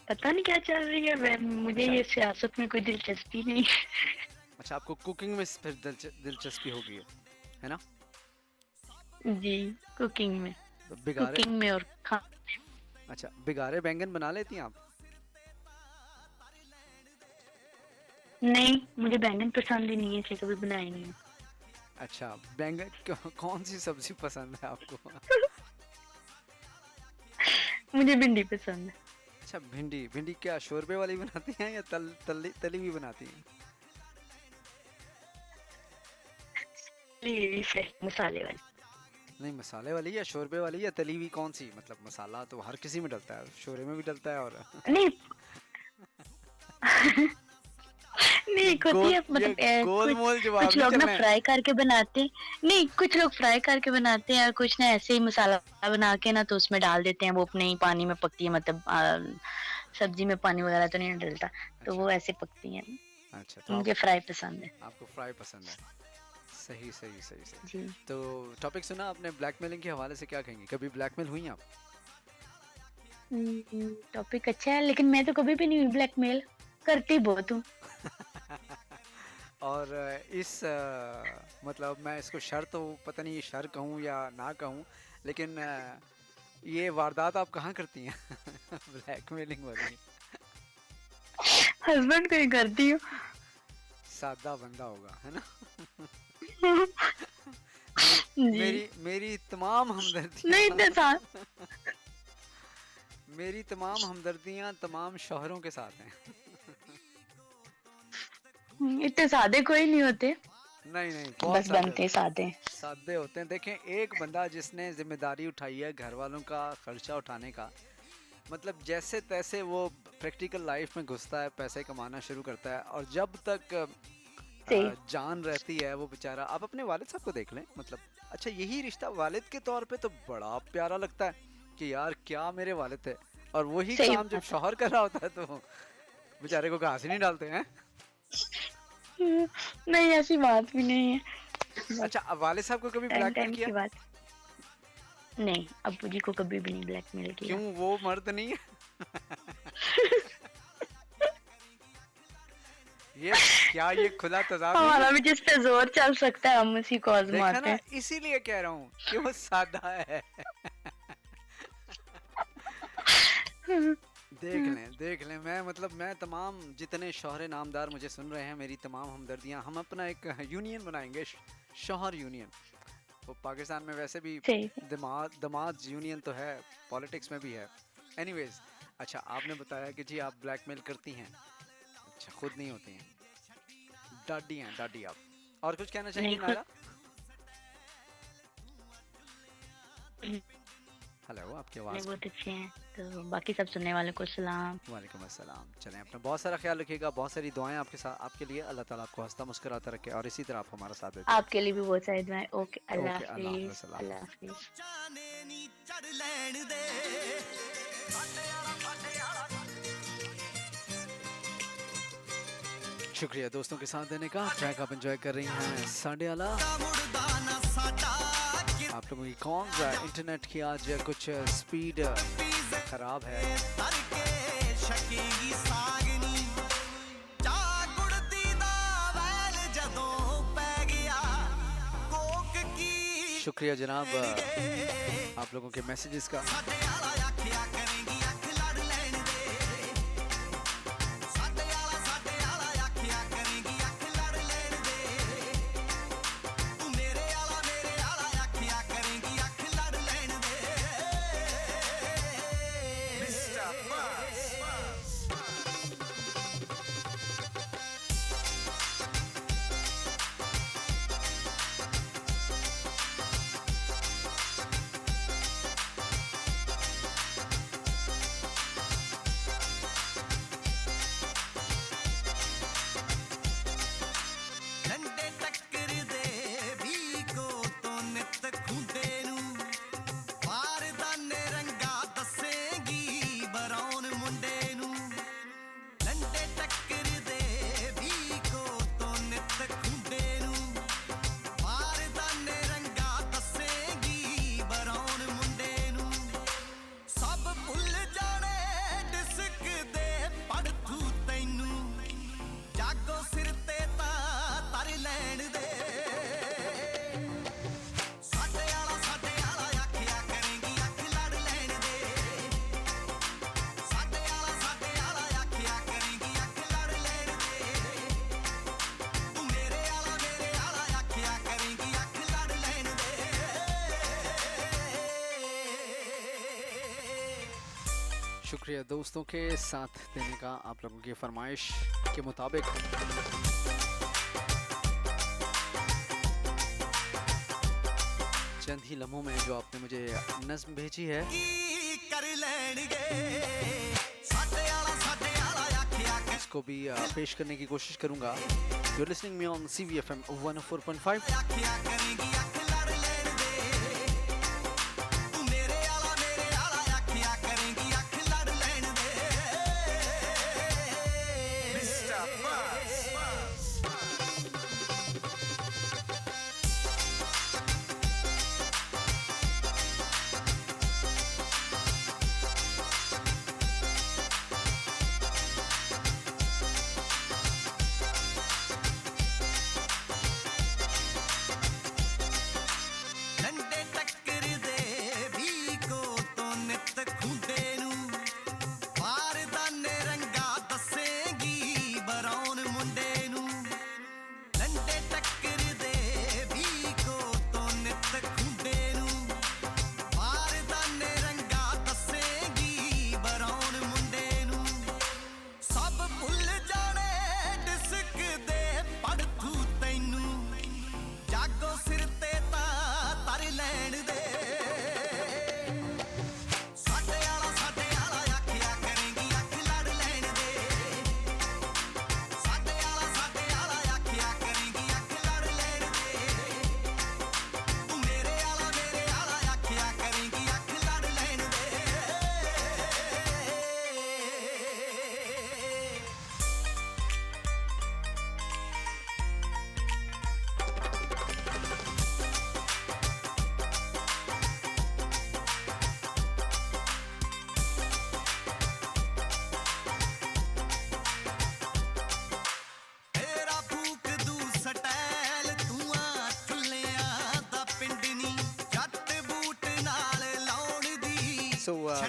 Speaker 5: पता नहीं क्या चल रही है, मुझे ये सियासत में कोई दिलचस्पी नहीं।
Speaker 1: अच्छा, आपको कुकिंग में फिर दिलचस्पी होगी, है ना?
Speaker 5: जी कुकिंग में,
Speaker 1: तो बिगारे,
Speaker 5: कुकिंग में और
Speaker 1: अच्छा बिगारे बैंगन बना लेती हैं आप?
Speaker 5: नहीं, मुझे बैंगन पसंद ही नहीं है, इसलिए कभी बनाए नहीं है।
Speaker 1: अच्छा, बैंगन कौन सी सब्जी पसंद है आपको?
Speaker 5: मुझे भिंडी पसंद है।
Speaker 1: अच्छा, भिंडी। भिंडी क्या शोरबे वाली बनाती हैं या तली हुई बनाती हैं?
Speaker 5: मसाले वाली।
Speaker 1: नहीं, मसाले वाली या शोरबे वाली या तली हुई, कौन सी? मतलब मसाला तो हर किसी में डलता है, शोरबे में भी डलता है और
Speaker 5: नहीं नहीं होती है, मतलब
Speaker 1: गोलमोल जवाब
Speaker 5: कुछ
Speaker 1: नहीं
Speaker 5: लोग ना
Speaker 1: चलना है।
Speaker 5: फ्राई करके बनाते हैं। नहीं, कुछ लोग फ्राई करके बनाते हैं और कुछ ना ऐसे ही मसाला बना के ना तो उसमें डाल देते हैं, वो अपने ही पानी में पकती है, मतलब सब्जी में पानी वगैरह तो नहीं डलता, तो वो ऐसे पकती हैं।
Speaker 1: अच्छा, तो
Speaker 5: मुझे फ्राई पसंद है।
Speaker 1: आपको फ्राई पसंद है। सही सही सही सही।
Speaker 5: जी।
Speaker 1: तो टॉपिक सुना आपने, ब्लैकमेलिंग के हवाले से क्या कहेंगे? कभी ब्लैकमेल हुई आप?
Speaker 5: टॉपिक अच्छा है, लेकिन मैं तो कभी भी नहीं हुई ब्लैकमेल, करती बहुत हूँ।
Speaker 1: और इस मतलब मैं इसको शर तो पता नहीं शर कहूँ या ना कहूँ, लेकिन ये वारदात आप कहाँ करती हैं? ब्लैकमेलिंग वाली।
Speaker 5: हस्बैंड को ही करती हूँ।
Speaker 1: सादा बंदा होगा, है ना?
Speaker 5: जी।
Speaker 1: मेरी तमाम हमदर्दियाँ
Speaker 5: नहीं इतना
Speaker 1: मेरी तमाम हमदर्दियाँ तमाम शौहरों के साथ हैं।
Speaker 5: इतने सादे कोई नहीं होते,
Speaker 1: नहीं नहीं, बहुत
Speaker 5: बस बनते सादे।
Speaker 1: सादे होते हैं। देखें, एक बंदा जिसने जिम्मेदारी उठाई है घर वालों का खर्चा उठाने का, मतलब जैसे तैसे वो प्रैक्टिकल लाइफ में घुसता है, पैसे कमाना शुरू करता है, और जब तक
Speaker 5: सही।
Speaker 1: जान रहती है वो बेचारा। आप अपने वालिद साहब को देख लें, मतलब अच्छा यही रिश्ता वालिद के तौर पे तो बड़ा प्यारा लगता है कि यार क्या मेरे वालिद थे, और वही
Speaker 5: सही
Speaker 1: काम जब
Speaker 5: बात है।
Speaker 1: शौहर कर रहा होता है तो बेचारे को घास ही नहीं डालते हैं।
Speaker 5: नहीं, ऐसी बात भी नहीं है।
Speaker 1: अच्छा, अब वालिद साहब को कभी
Speaker 5: टाइम
Speaker 1: ब्लैकमेल
Speaker 5: टाइम
Speaker 1: किया?
Speaker 5: की बात। नहीं, अब्बू जी को कभी भी नहीं ब्लैकमेल किया।
Speaker 1: क्यों, वो मर्द नहीं है? ये क्या, ये खुला तजाद नहीं है?
Speaker 5: हमारा भी जिस पे जोर चल सकता है हम उसी को
Speaker 1: देखा
Speaker 5: आजमाते
Speaker 1: ना,
Speaker 5: हैं।
Speaker 1: इसीलिए कह रहा हूँ कि वो सादा है। देख लें, मैं मतलब मैं तमाम जितने शौहरे नामदार मुझे सुन रहे हैं, मेरी तमाम हमदर्दियाँ। हम अपना एक यूनियन बनाएंगे, शौहर यूनियन। वो पाकिस्तान में वैसे भी
Speaker 5: सही।
Speaker 1: दमाद यूनियन तो है, पॉलिटिक्स में भी है। एनीवेज, अच्छा आपने बताया कि जी आप ब्लैकमेल करती हैं। अच्छा, खुद नहीं होती हैं, डाडी हैं, डाडी आप। और कुछ कहना चाहिए
Speaker 5: नहीं, खुद-
Speaker 1: नारा? हेलो, आपकी
Speaker 5: नहीं,
Speaker 1: आवाज़।
Speaker 5: बहुत अच्छे हैं। तो बाकी सब सुनने वालों को सलाम।
Speaker 1: वालेकुम अस्सलाम। चलें, अपना बहुत सारा ख्याल रखिएगा, बहुत सारी दुआएं आपके साथ, आपके लिए। अल्लाह ताला आपको हंसता मुस्कुराता रखे, और इसी तरह आप हमारा साथ देते रहें।
Speaker 5: आपके लिए भी बहुत सारी दुआएं। ओके, अल्लाह
Speaker 1: ओके, अल्लाह
Speaker 5: हाफिज।
Speaker 1: हाफ़िज़, अल्लाह
Speaker 5: अल्लाह हाफिज।
Speaker 2: जाने नी चढ़ ਲੈਣ ਦੇ ਸਾਡੇ ਵਾਲਾ
Speaker 1: शुक्रिया दोस्तों के साथ देने का। ट्रैक आप एंजॉय कर रही हैं साढ़े आला।
Speaker 2: ਮੁੜਦਾ ਨਾ ਸਾਡਾ
Speaker 1: आप लोगों की कौन सा इंटरनेट की आज कुछ स्पीड खराब है?
Speaker 2: ਤੜਕੇ ਸ਼ਕੀਗੀ ਸਾਗਨੀ ਚਾਹ ਗੁੜਦੀ ਦਾ ਵੈਲ ਜਦੋਂ ਪੈ ਗਿਆ ਕੋਕ ਕੀ
Speaker 1: शुक्रिया जनाब आप लोगों के मैसेजेस का।
Speaker 2: ਸਾਡੇ ਵਾਲਾ ਆਖਿਆ ਕਰੇਗੀ ਅੱਖ ਲੜ ਲੈਣ ਦੇ ਸਾਡੇ ਵਾਲਾ ਆਖਿਆ ਕਰੇਗੀ ਅੱਖ ਲੜ ਲੈਣ ਦੇ ਤੂੰ ਮੇਰੇ ਵਾਲਾ ਆਖਿਆ ਕਰੇਗੀ ਅੱਖ ਲੜ ਲੈਣ ਦੇ ਮਿਸਟਰ ਬਸ ਡੰਡੇ ਟੱਕਰਦੇ ਵੀ ਕੋ ਤੋਂ ਨਿਤ ਖੁੰਡੇ ਨੂੰ ਬਾਰਦਾਨੇ ਰੰਗਾ ਦੱਸੇਗੀ ਬਰੌਨ ਮੁੰਡੇ ਨੂੰ ਡੰਡੇ ਟੱਕਰਦੇ ਵੀ ਕੋ ਤੋਂ ਨਿਤ ਖੁੰਡੇ ਨੂੰ ਬਾਰਦਾਨੇ ਰੰਗਾ ਦੱਸੇਗੀ ਬਰੌਨ ਮੁੰਡੇ ਨੂੰ ਸਭ ਭੁੱਲ ਜਾਣੇ ਡਿਸਕ ਦੇ ਪੜਥੂ ਤੈਨੂੰ ਜਾਗੋ ਸਿਰ ਤੇ ਤਾਂ ਤਰ ਲੈਣ ਦੇ ਸਾਡੇ ਵਾਲਾ ਆਖਿਆ ਕਰੇਗੀ ਅੱਖ ਲੜ ਲੈਣ ਦੇ ਸਾਡੇ ਵਾਲਾ ਆਖਿਆ ਕਰੇਗੀ ਅੱਖ ਲੜ ਲੈਣ ਦੇ ਤੂੰ ਮੇਰੇ ਵਾਲਾ ਆਖਿਆ ਕਰੇਗੀ ਅੱਖ ਲੜ ਲੈਣ ਦੇ
Speaker 1: शुक्रिया दोस्तों के साथ देने का। आप लोगों की फरमाइश के मुताबिक चंद ही लम्हों में जो आपने मुझे नज्म भेजी है,
Speaker 2: ਕੀ ਕਰ ਲੈਣਗੇ ਸਾਡੇ ਵਾਲਾ ਆਖਿਆ ਕਰ
Speaker 1: इसको भी पेश करने की कोशिश करूंगा। You're listening me on CVFM 104.5।
Speaker 2: ਆਖਿਆ ਕਰੇਗੀ ਅੱਖ ਲੜ ਲੈਣ ਦੇ ਤੂੰ ਮੇਰੇ ਵਾਲਾ ਆਖਿਆ ਕਰੇਗੀ ਅੱਖ ਲੜ ਲੈਣ ਦੇ ਮਿਸਟਰ ਬਸ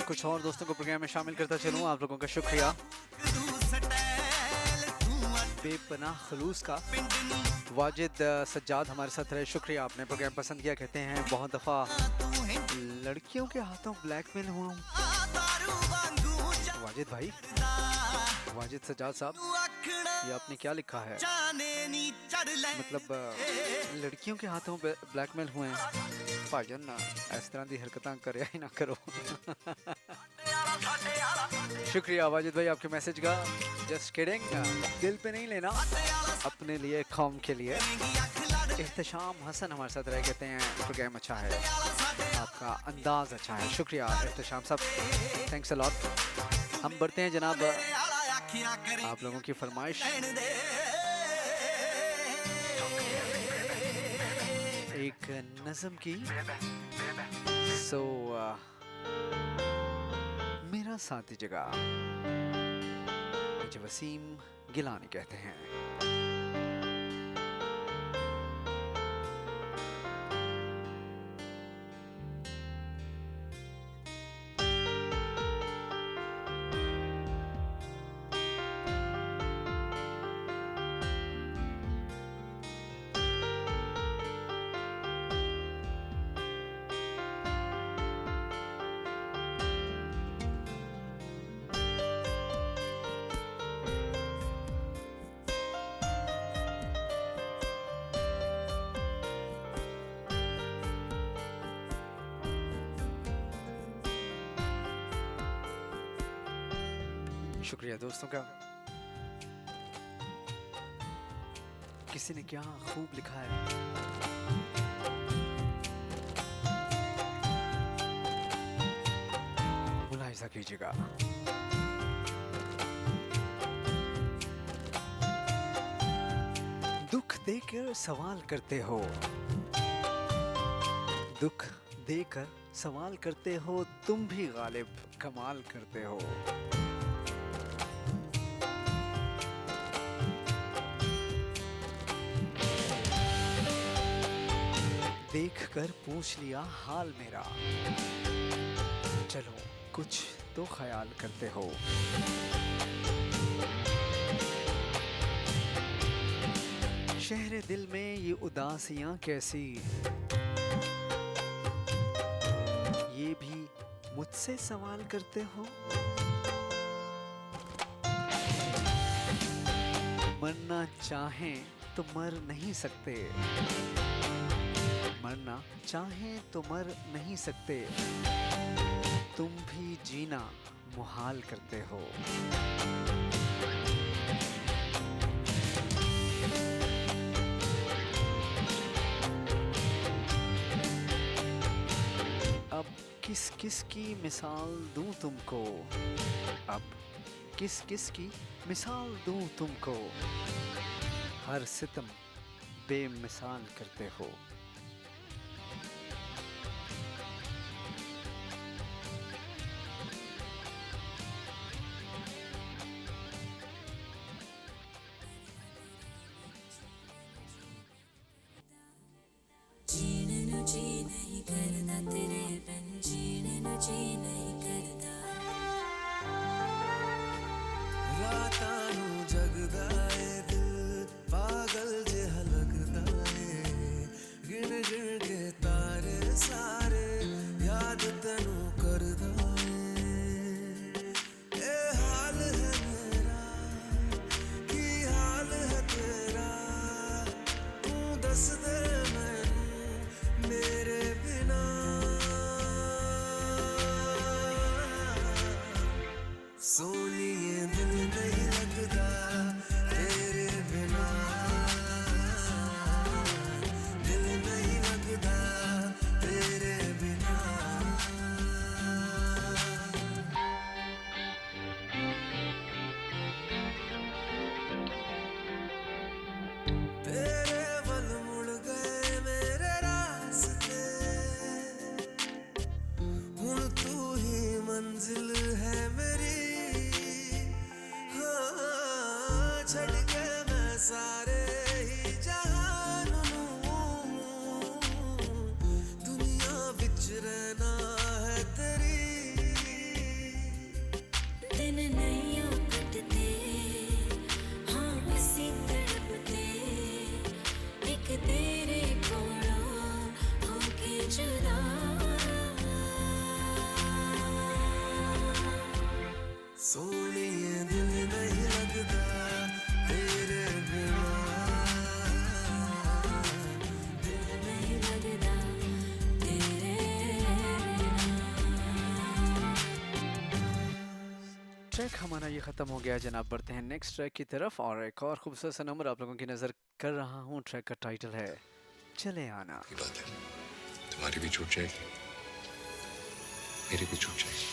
Speaker 1: कुछ और दोस्तों को प्रोग्राम में शामिल करता चलूँ। आप लोगों का शुक्रिया। बेपनाह खलूस का वाजिद सज्जाद हमारे साथ रहे, शुक्रिया, आपने प्रोग्राम पसंद किया। कहते हैं बहुत दफ़ा लड़कियों के हाथों ब्लैकमेल हुआ हूँ। वाजिद भाई, वाजिद सज्जाद साहब, ये आपने क्या लिखा है? मतलब लड़कियों के हाथों ब्लैकमेल हुए हैं? भाईजान ना इस तरह की हरकतां करे ही ना करो। शुक्रिया वाजिद भाई आपके मैसेज का। जस्ट किडिंग, दिल पे नहीं लेना, अपने लिए, कौम के लिए। एहतशाम हसन हमारे साथ रहे, कहते हैं प्रोग्राम अच्छा है, आपका अंदाज अच्छा है। शुक्रिया एहतशाम साहब, थैंक्स अ लॉट। हम बढ़ते हैं जनाब आप लोगों की फरमाइश। एक नज़म की। सो मेरा साथी जगह, मुझे वसीम गिलानी कहते हैं। शुक्रिया दोस्तों का। किसी ने क्या खूब लिखा है। मुलाहिजा कीजिएगा। दुख देकर सवाल करते हो, दुख देकर सवाल करते हो, तुम भी गालिब कमाल करते हो। देख कर पूछ लिया हाल मेरा, चलो कुछ तो ख्याल करते हो। शहर दिल में ये उदासियां कैसी, ये भी मुझसे सवाल करते हो। मरना चाहें तो मर नहीं सकते, मरना चाहें तो मर नहीं सकते, तुम भी जीना मुहाल करते हो। अब किस किस की मिसाल दूं तुमको, अब किस किस की मिसाल दूं तुमको, हर सितम बेमिसाल करते हो। ट्रैक हमारा ये ख़त्म हो गया जनाब। बढ़ते हैं नेक्स्ट ट्रैक की तरफ और एक और खूबसूरत सा नंबर आप लोगों की नज़र कर रहा हूँ। ट्रैक का टाइटल है चले आना।
Speaker 6: की बात है, तुम्हारी भी छूट जाएगी, मेरी भी छूट जाएगी।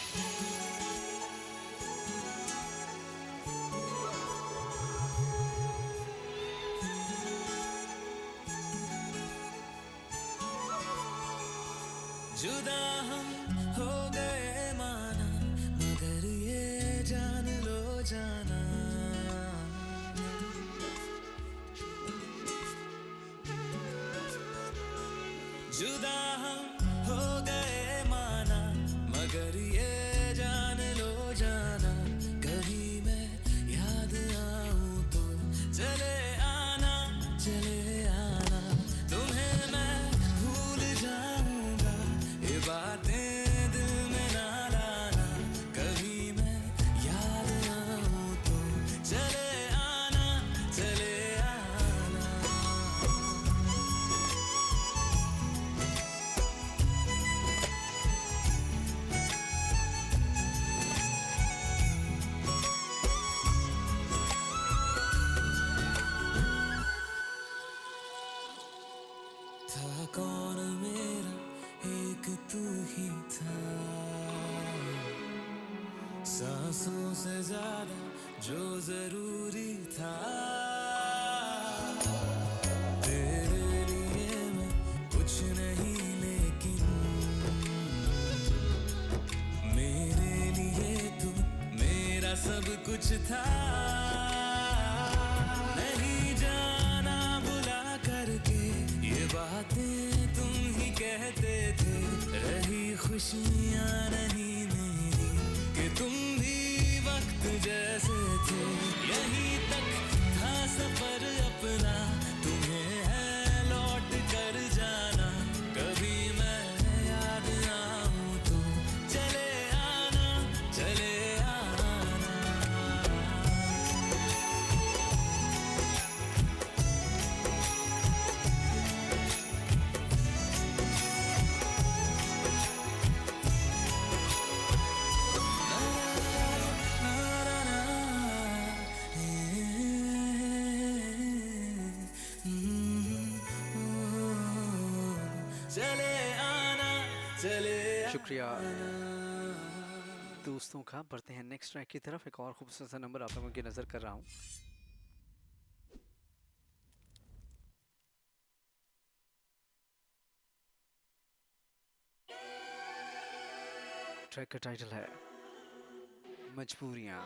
Speaker 2: जुदा हम हो गए माना, मगर ये जान लो जाना, जुदा हम हो गए माना, मगर ये जान लो जाना, कभी मैं याद आऊं तो चले आना, चले आना, तुम्हें मैं भूल जाऊंगा, ये बातें दिल में ना लाना, कभी मैं याद आऊं तो चले आना, चले आना। था कौन मेरा एक तू ही था, सांसों से ज्यादा जो जरूरी था, तेरे लिए मैं कुछ नहीं लेकिन मेरे लिए तू मेरा सब कुछ था, नहीं जाना बुला करके ये बातें तुम ही कहते थे, रही खुशियाँ नहीं मेरी कि तुम भी वक्त जैसे थे, यहीं तक था सफर अपना, तुम्हें है लौट कर जाना, कभी मैं याद आऊं तो चले आना, चले आना। चले आना, चले
Speaker 1: शुक्रिया दोस्तों का। बढ़ते हैं नेक्स्ट ट्रैक की तरफ। एक और खूबसूरत सा नंबर आप लोगों की नज़र कर रहा हूँ। ट्रैक का टाइटल है मजबूरियाँ।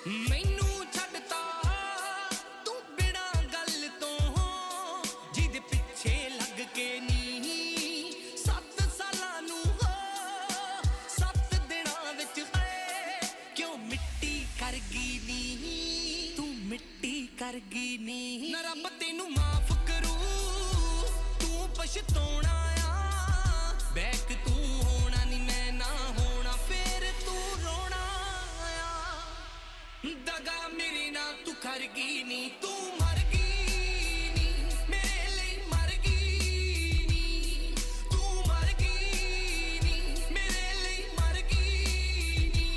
Speaker 2: मैनू छड्डता तू बिना गल तो, जिहदे पिछे लग के नी 7 सालां नू हो 7 दिनां विच है क्यों मिट्टी कर गई नी, तू मिट्टी कर गई नी, ना रब तेनू माफ करू तू पछताउणा आ, बैक तू होना नी मैं ना होना, फिर तू रोना आ, दगा मेरी ना तू कर गई नी, तू मर गई नी मेरे लिए, मर गई नी तू, मर गई नी मेरे लिए, मर गई नी,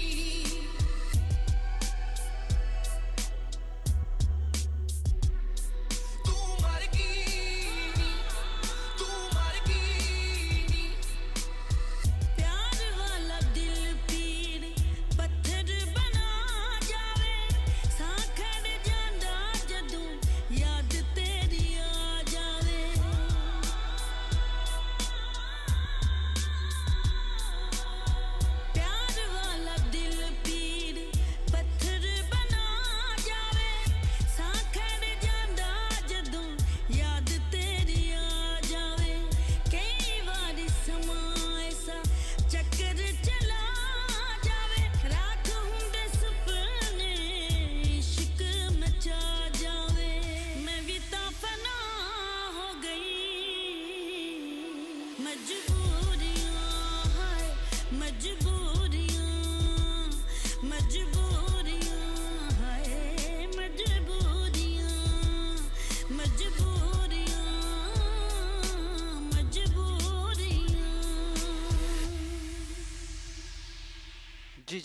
Speaker 2: तू मर गई नी, तू मर गई नी।
Speaker 7: प्यार वाला दिल पीर पत्थर बना जावे, साखड़ जांदा जदों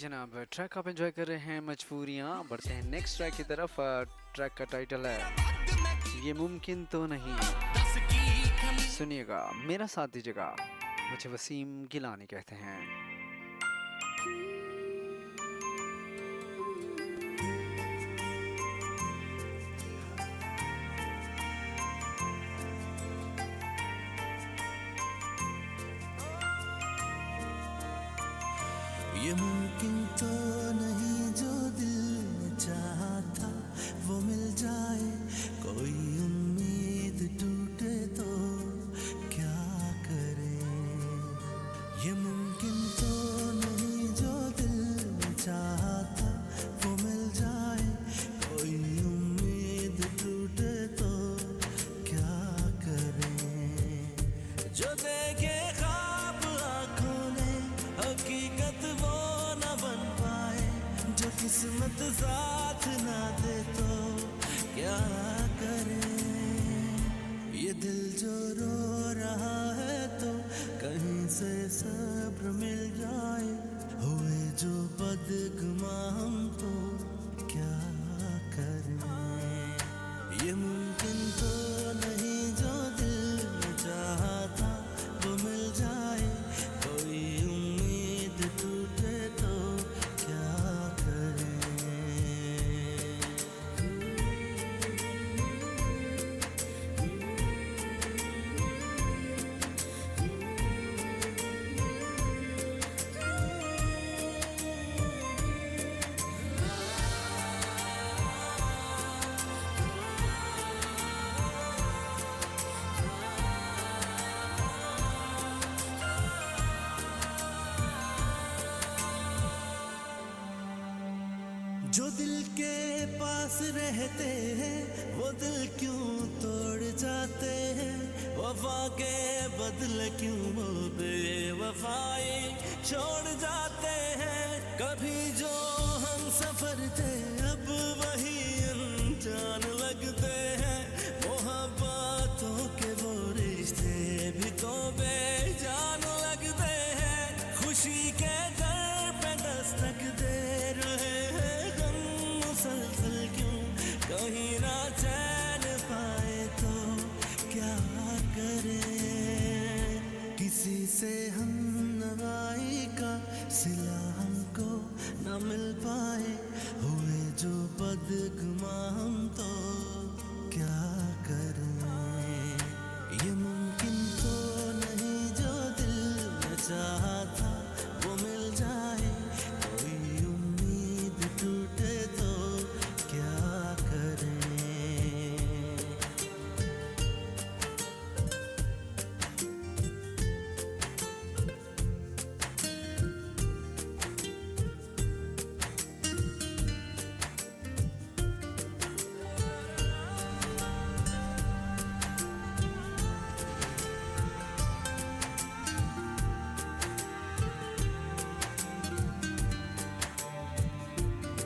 Speaker 1: जनाब, ट्रैक आप एंजॉय कर रहे हैं मजबूरियाँ। बढ़ते हैं नेक्स्ट ट्रैक की तरफ। ट्रैक का टाइटल है ये मुमकिन तो नहीं। सुनिएगा, मेरा साथ दीजिएगा। मुझे वसीम गिलानी कहते हैं।
Speaker 2: ये मुमकिन तो नहीं जो दिल ने चाहा था वो मिल जाए, कोई उम्मीद टूटे तो क्या करे। ये मुमकिन तो नहीं जो दिल ने चाहा था वो मिल जाए, कोई उम्मीद टूटे तो क्या करे। जो देखे ख्वाब आँखों ने हकीकत वो न बन पाए, जो किस्मत साथ ना दे तो क्या करे। ये दिल जो रो रहा है तो कहीं से सब्र मिल जाए, हुए जो बदगुमा हम तो क्या करें। ये मुमकिन तो नहीं जो दिल ने चाहा था वो मिल जाए, कोई उम्मीद टूटे तो क्या करें। जो दिल के पास रहते हैं वो दिल क्यों तोड़ जाते हैं, वफा के बदले क्यों वो बेवफाई छोड़ जाते हैं। कभी जो हम सफर थे अब वही अनजान लगते हैं, मोहब्बतों के वो रिश्ते भी तो बेजान लगते हैं। खुशी के दर पे दस्तक दे रहे हैं हम मुसलसल क्यों, कहीं ना चैन पाए तो क्या करें। किसी से हम नवाई का सिला हमको न मिल पाए, हुए जो बदगुमा हम तो क्या करें। ये मुमकिन तो नहीं जो दिल ने चाहा था वो मिल जाए, कोई उम्मीद टूटे तो क्या करें।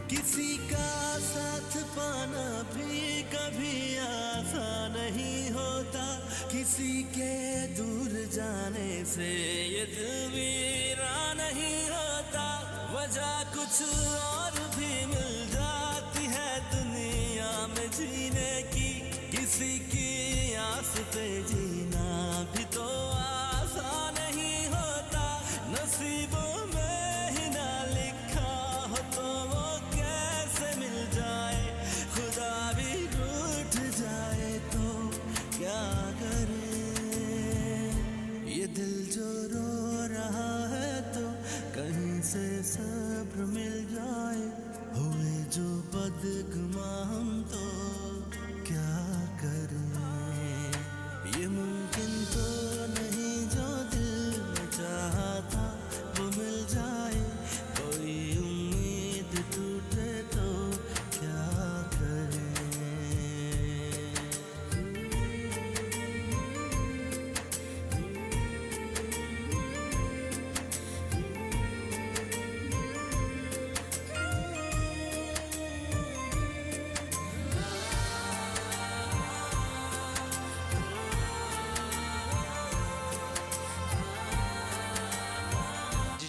Speaker 2: किसी का साथ पाना भी कभी आसान नहीं होता, किसी के दूर जाने से ये दिल वीरा नहीं होता। वजह कुछ और भी मिल जाती है दुनिया में जीने की, किसी की आस पे जीना भी तो आसान नहीं होता। नसीबों में ही ना लिखा हो तो वो कैसे मिल जाए, खुदा भी रूठ जाए तो क्या करे। ये दिल जो रो रहा है तो कहीं से सब्र मिल जाए, हुए जो बदगुमा हम तो क्या करें। ये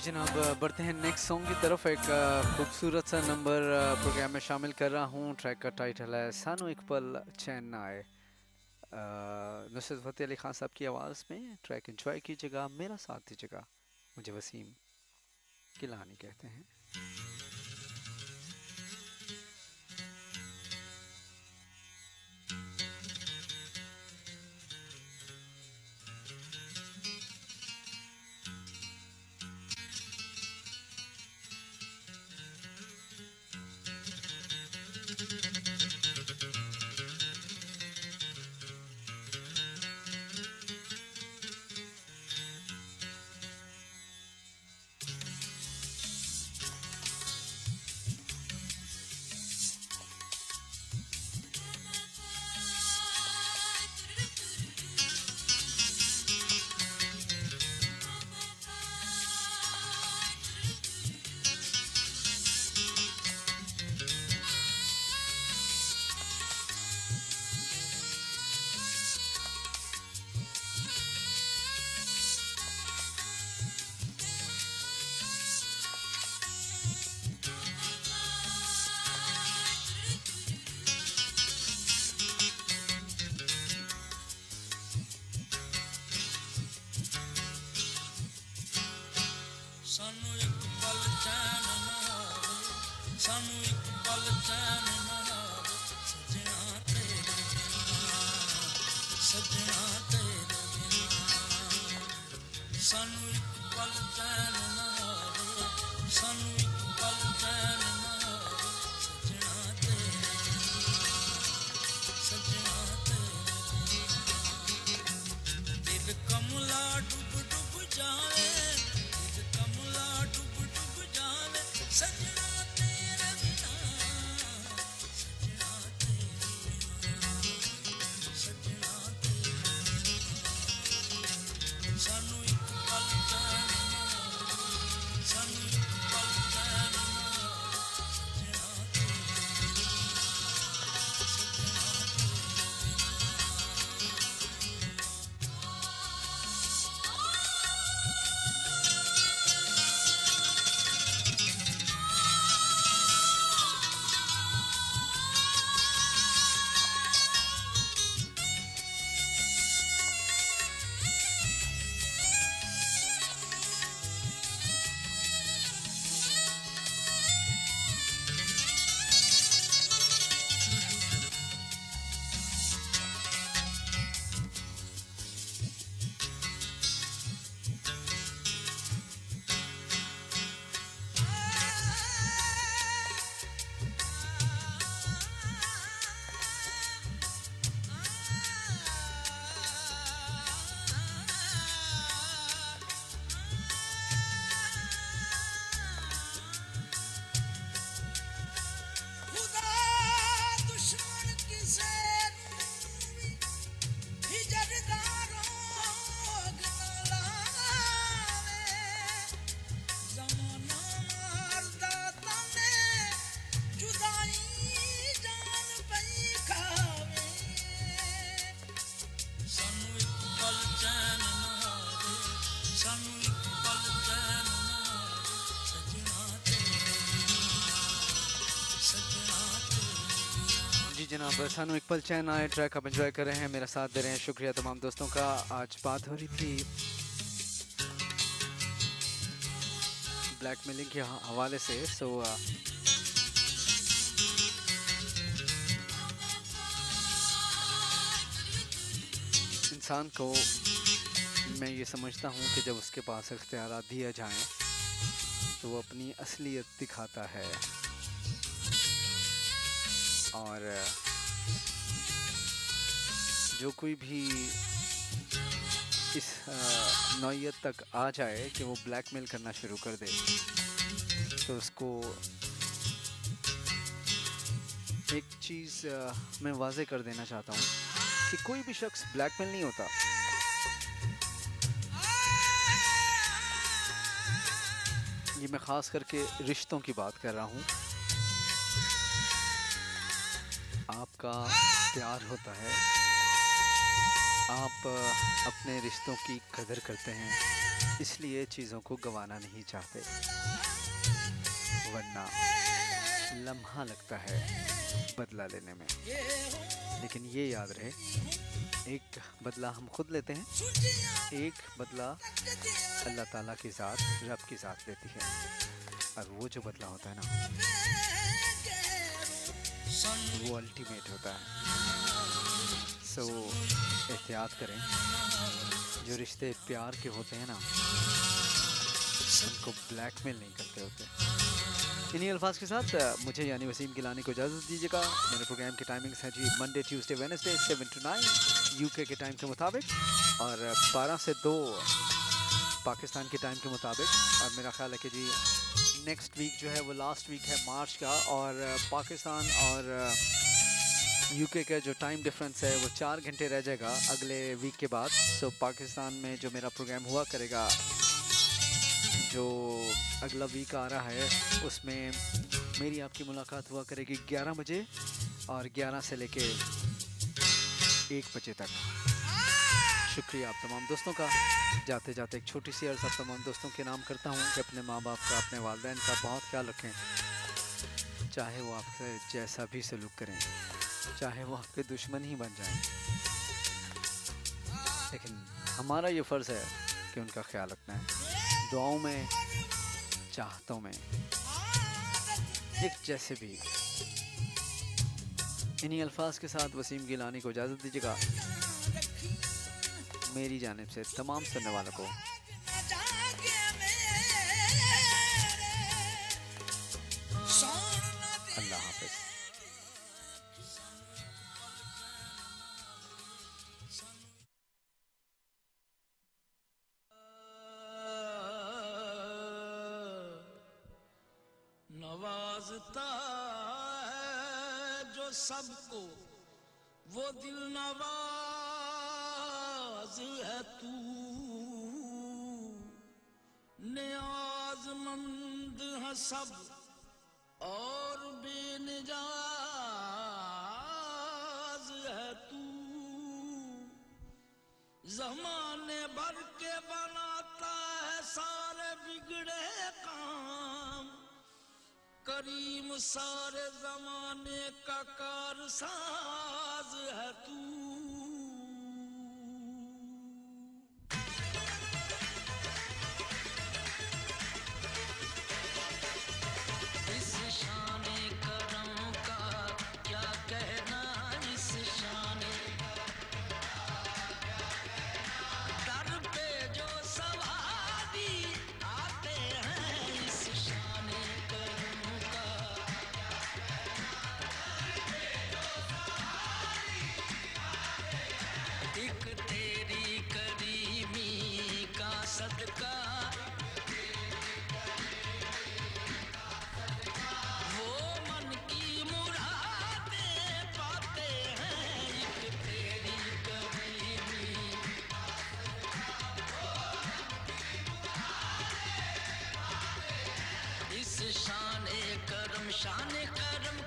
Speaker 1: जनाब, बढ़ते हैं नेक्स्ट सॉन्ग की तरफ। एक खूबसूरत सा नंबर प्रोग्राम में शामिल कर रहा हूँ। ट्रैक का टाइटल है सानू एक पल चैन ना आए। नुसरत फ़तेह अली खान साहब की आवाज़ में ट्रैक एंजॉय कीजिएगा, मेरा साथ दीजिएगा। मुझे वसीम किलानी कहते हैं।
Speaker 7: ਸਾਨੂੰ ਇੱਕ ਪਲ ਚੈਨ ਨਾ ਆਵੇ, ਸਾਨੂੰ ਇੱਕ ਪਲ ਚੈਨ ਨਾ ਆਵੇ, ਸੱਜਣਾ ਤੇਰੇ ਬਿਨਾਂ, ਸੱਜਣਾ ਤੇਰੇ ਬਿਨਾਂ। ਸਾਨੂੰ ਇੱਕ ਪਲ ਚੈਨ ਨਾ ਆਵੇ, ਸਾਨੂੰ ਇੱਕ ਪਲ ਚੈਨ ਨਾ ਆਵੇ, ਸੱਜਣਾ ਤੇਰੇ ਬਿਨਾਂ, ਸੱਜਣਾ ਤੇਰੇ ਬਿਨਾਂ। ਦਿਲ ਕਮਲਾ ਡੁੱਬ ਡੁੱਬ ਜਾਵੇ, कमला डूब डूब जावे, सजना तेरे बिना, सजना तेरे बिना, सजना तेरे बिना। सानू एक पल चैन ना आवे, सानू एक पल चैन ना आवे, सजना तेरे बिना, सजना
Speaker 1: जनाब, सानू एक पल चैन आए ट्रैक आप एंजॉय कर रहे हैं, मेरा साथ दे रहे हैं। शुक्रिया तमाम दोस्तों का। आज बात हो रही थी ब्लैकमेलिंग के हवाले से। सो इंसान को मैं ये समझता हूँ कि जब उसके पास इख्तियार दिया जाए तो वो अपनी असलियत दिखाता है। और जो कोई भी इस नौयत तक आ जाए कि वो ब्लैकमेल करना शुरू कर दे, तो उसको एक चीज़ मैं वाज़े कर देना चाहता हूँ कि कोई भी शख्स ब्लैकमेल नहीं होता। ये मैं ख़ास करके रिश्तों की बात कर रहा हूँ। आपका प्यार होता है, आप अपने रिश्तों की कदर करते हैं, इसलिए चीज़ों को गंवाना नहीं चाहते, वरना लम्हा लगता है बदला लेने में। लेकिन ये याद रहे, एक बदला हम खुद लेते हैं, एक बदला अल्लाह ताला की ज़ात, रब की ज़ात लेती है। और वो जो बदला होता है ना, वो अल्टीमेट होता है। सो एहतियात करें, जो रिश्ते प्यार के होते हैं ना, उनको ब्लैकमेल नहीं करते होते। इन्हीं अल्फाज के साथ मुझे यानी वसीम गिलानी को इजाज़त दीजिएगा। मेरे प्रोग्राम की टाइमिंग्स हैं जी Monday, Tuesday, Wednesday 7 to 9 UK के टाइम के मुताबिक, और 12 से 2 पाकिस्तान के टाइम के मुताबिक। और मेरा ख्याल है कि जी नेक्स्ट वीक जो है वो लास्ट वीक है मार्च का, और पाकिस्तान और यूके का जो टाइम डिफरेंस है वो 4 घंटे रह जाएगा अगले वीक के बाद। सो पाकिस्तान में जो मेरा प्रोग्राम हुआ करेगा, जो अगला वीक आ रहा है, उसमें मेरी आपकी मुलाकात हुआ करेगी 11 बजे, और 11 से लेके 1 बजे तक। शुक्रिया आप तमाम दोस्तों का। जाते जाते एक छोटी सी अर्ज़ आप तमाम दोस्तों के नाम करता हूँ कि अपने माँ बाप का, अपने वालिदैन का बहुत ख्याल रखें, चाहे वो आपसे जैसा भी सलूक करें, चाहे वो आपके दुश्मन ही बन जाएं, लेकिन हमारा ये फ़र्ज़ है कि उनका ख्याल रखना है, दुआओं में, चाहतों में, एक जैसे भी। इन्हीं अल्फाज के साथ वसीम गिलानी को इजाज़त दीजिएगा, मेरी जानिब से तमाम सुनने वालों को। अल्लाह हाफ़िज़।
Speaker 7: नवाजता है जो सबको, वो दिल नवाज है तू। नियाज़मंद है सब और बेनियाज़ है तू। ज़माने भर के बनाता है सारे बिगड़े काम, करीम सारे ज़माने का कारसाज है तू। इस शाने करम का क्या कहना, इस शाने दर पे जो सवारी आते हैं, इस शाने करम का एक तेरी करीमी का सदका, वो मन की मुरादें पाते हैं। एक तेरी करीमी इस शाने करम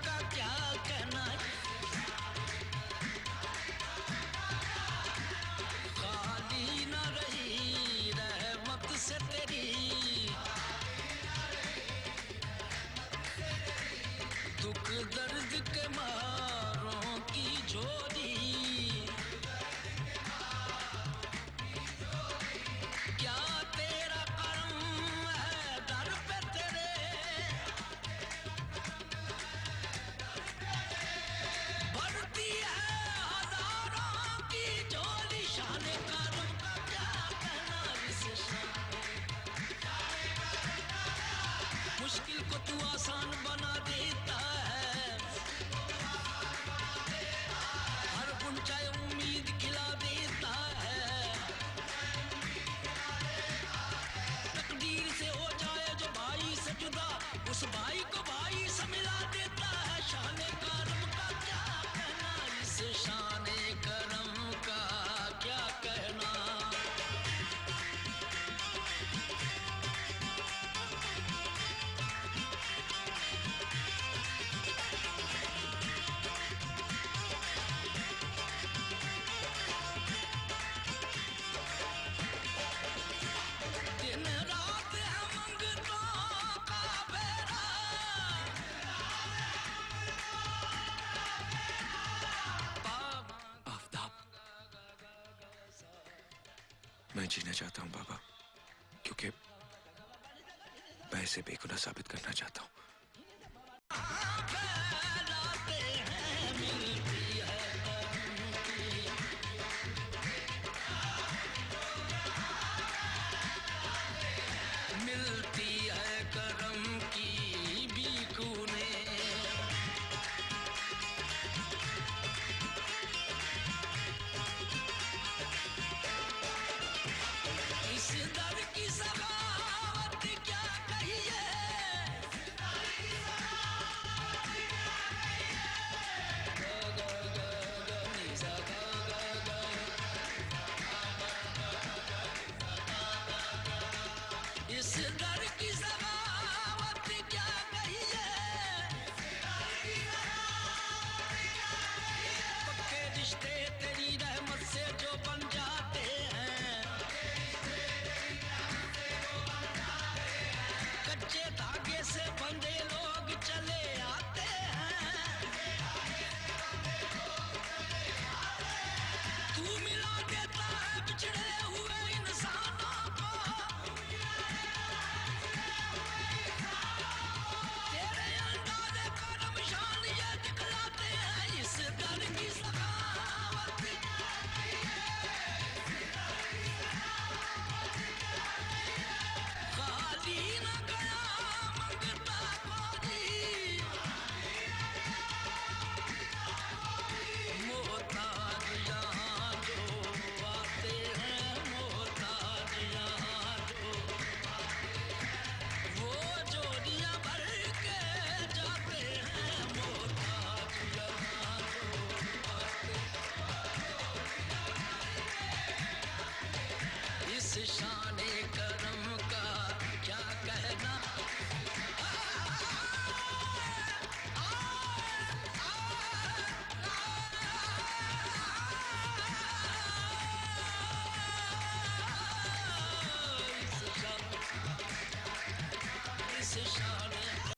Speaker 7: का क्या कहना, खाली न रही रहमत से तेरी। दुख दर्द के मारों की झोली, क्या तेरा करम है दर पे तेरे। भरती है हजारों की झोली, शान करम का क्या कहना, इस शान मुश्किल को तू आसान बना देता है, हर बुनचाए उम्मीद खिला देता है। तकदीर से हो जाए जो भाई से जुदा, उस भाई को भाई से मिला देता है। शान करम का क्या कहना, इस शान करम का क्या कहना।
Speaker 6: मैं जीना चाहता हूँ बाबा, क्योंकि मैं इसे बेगुनाह साबित करना चाहता हूँ।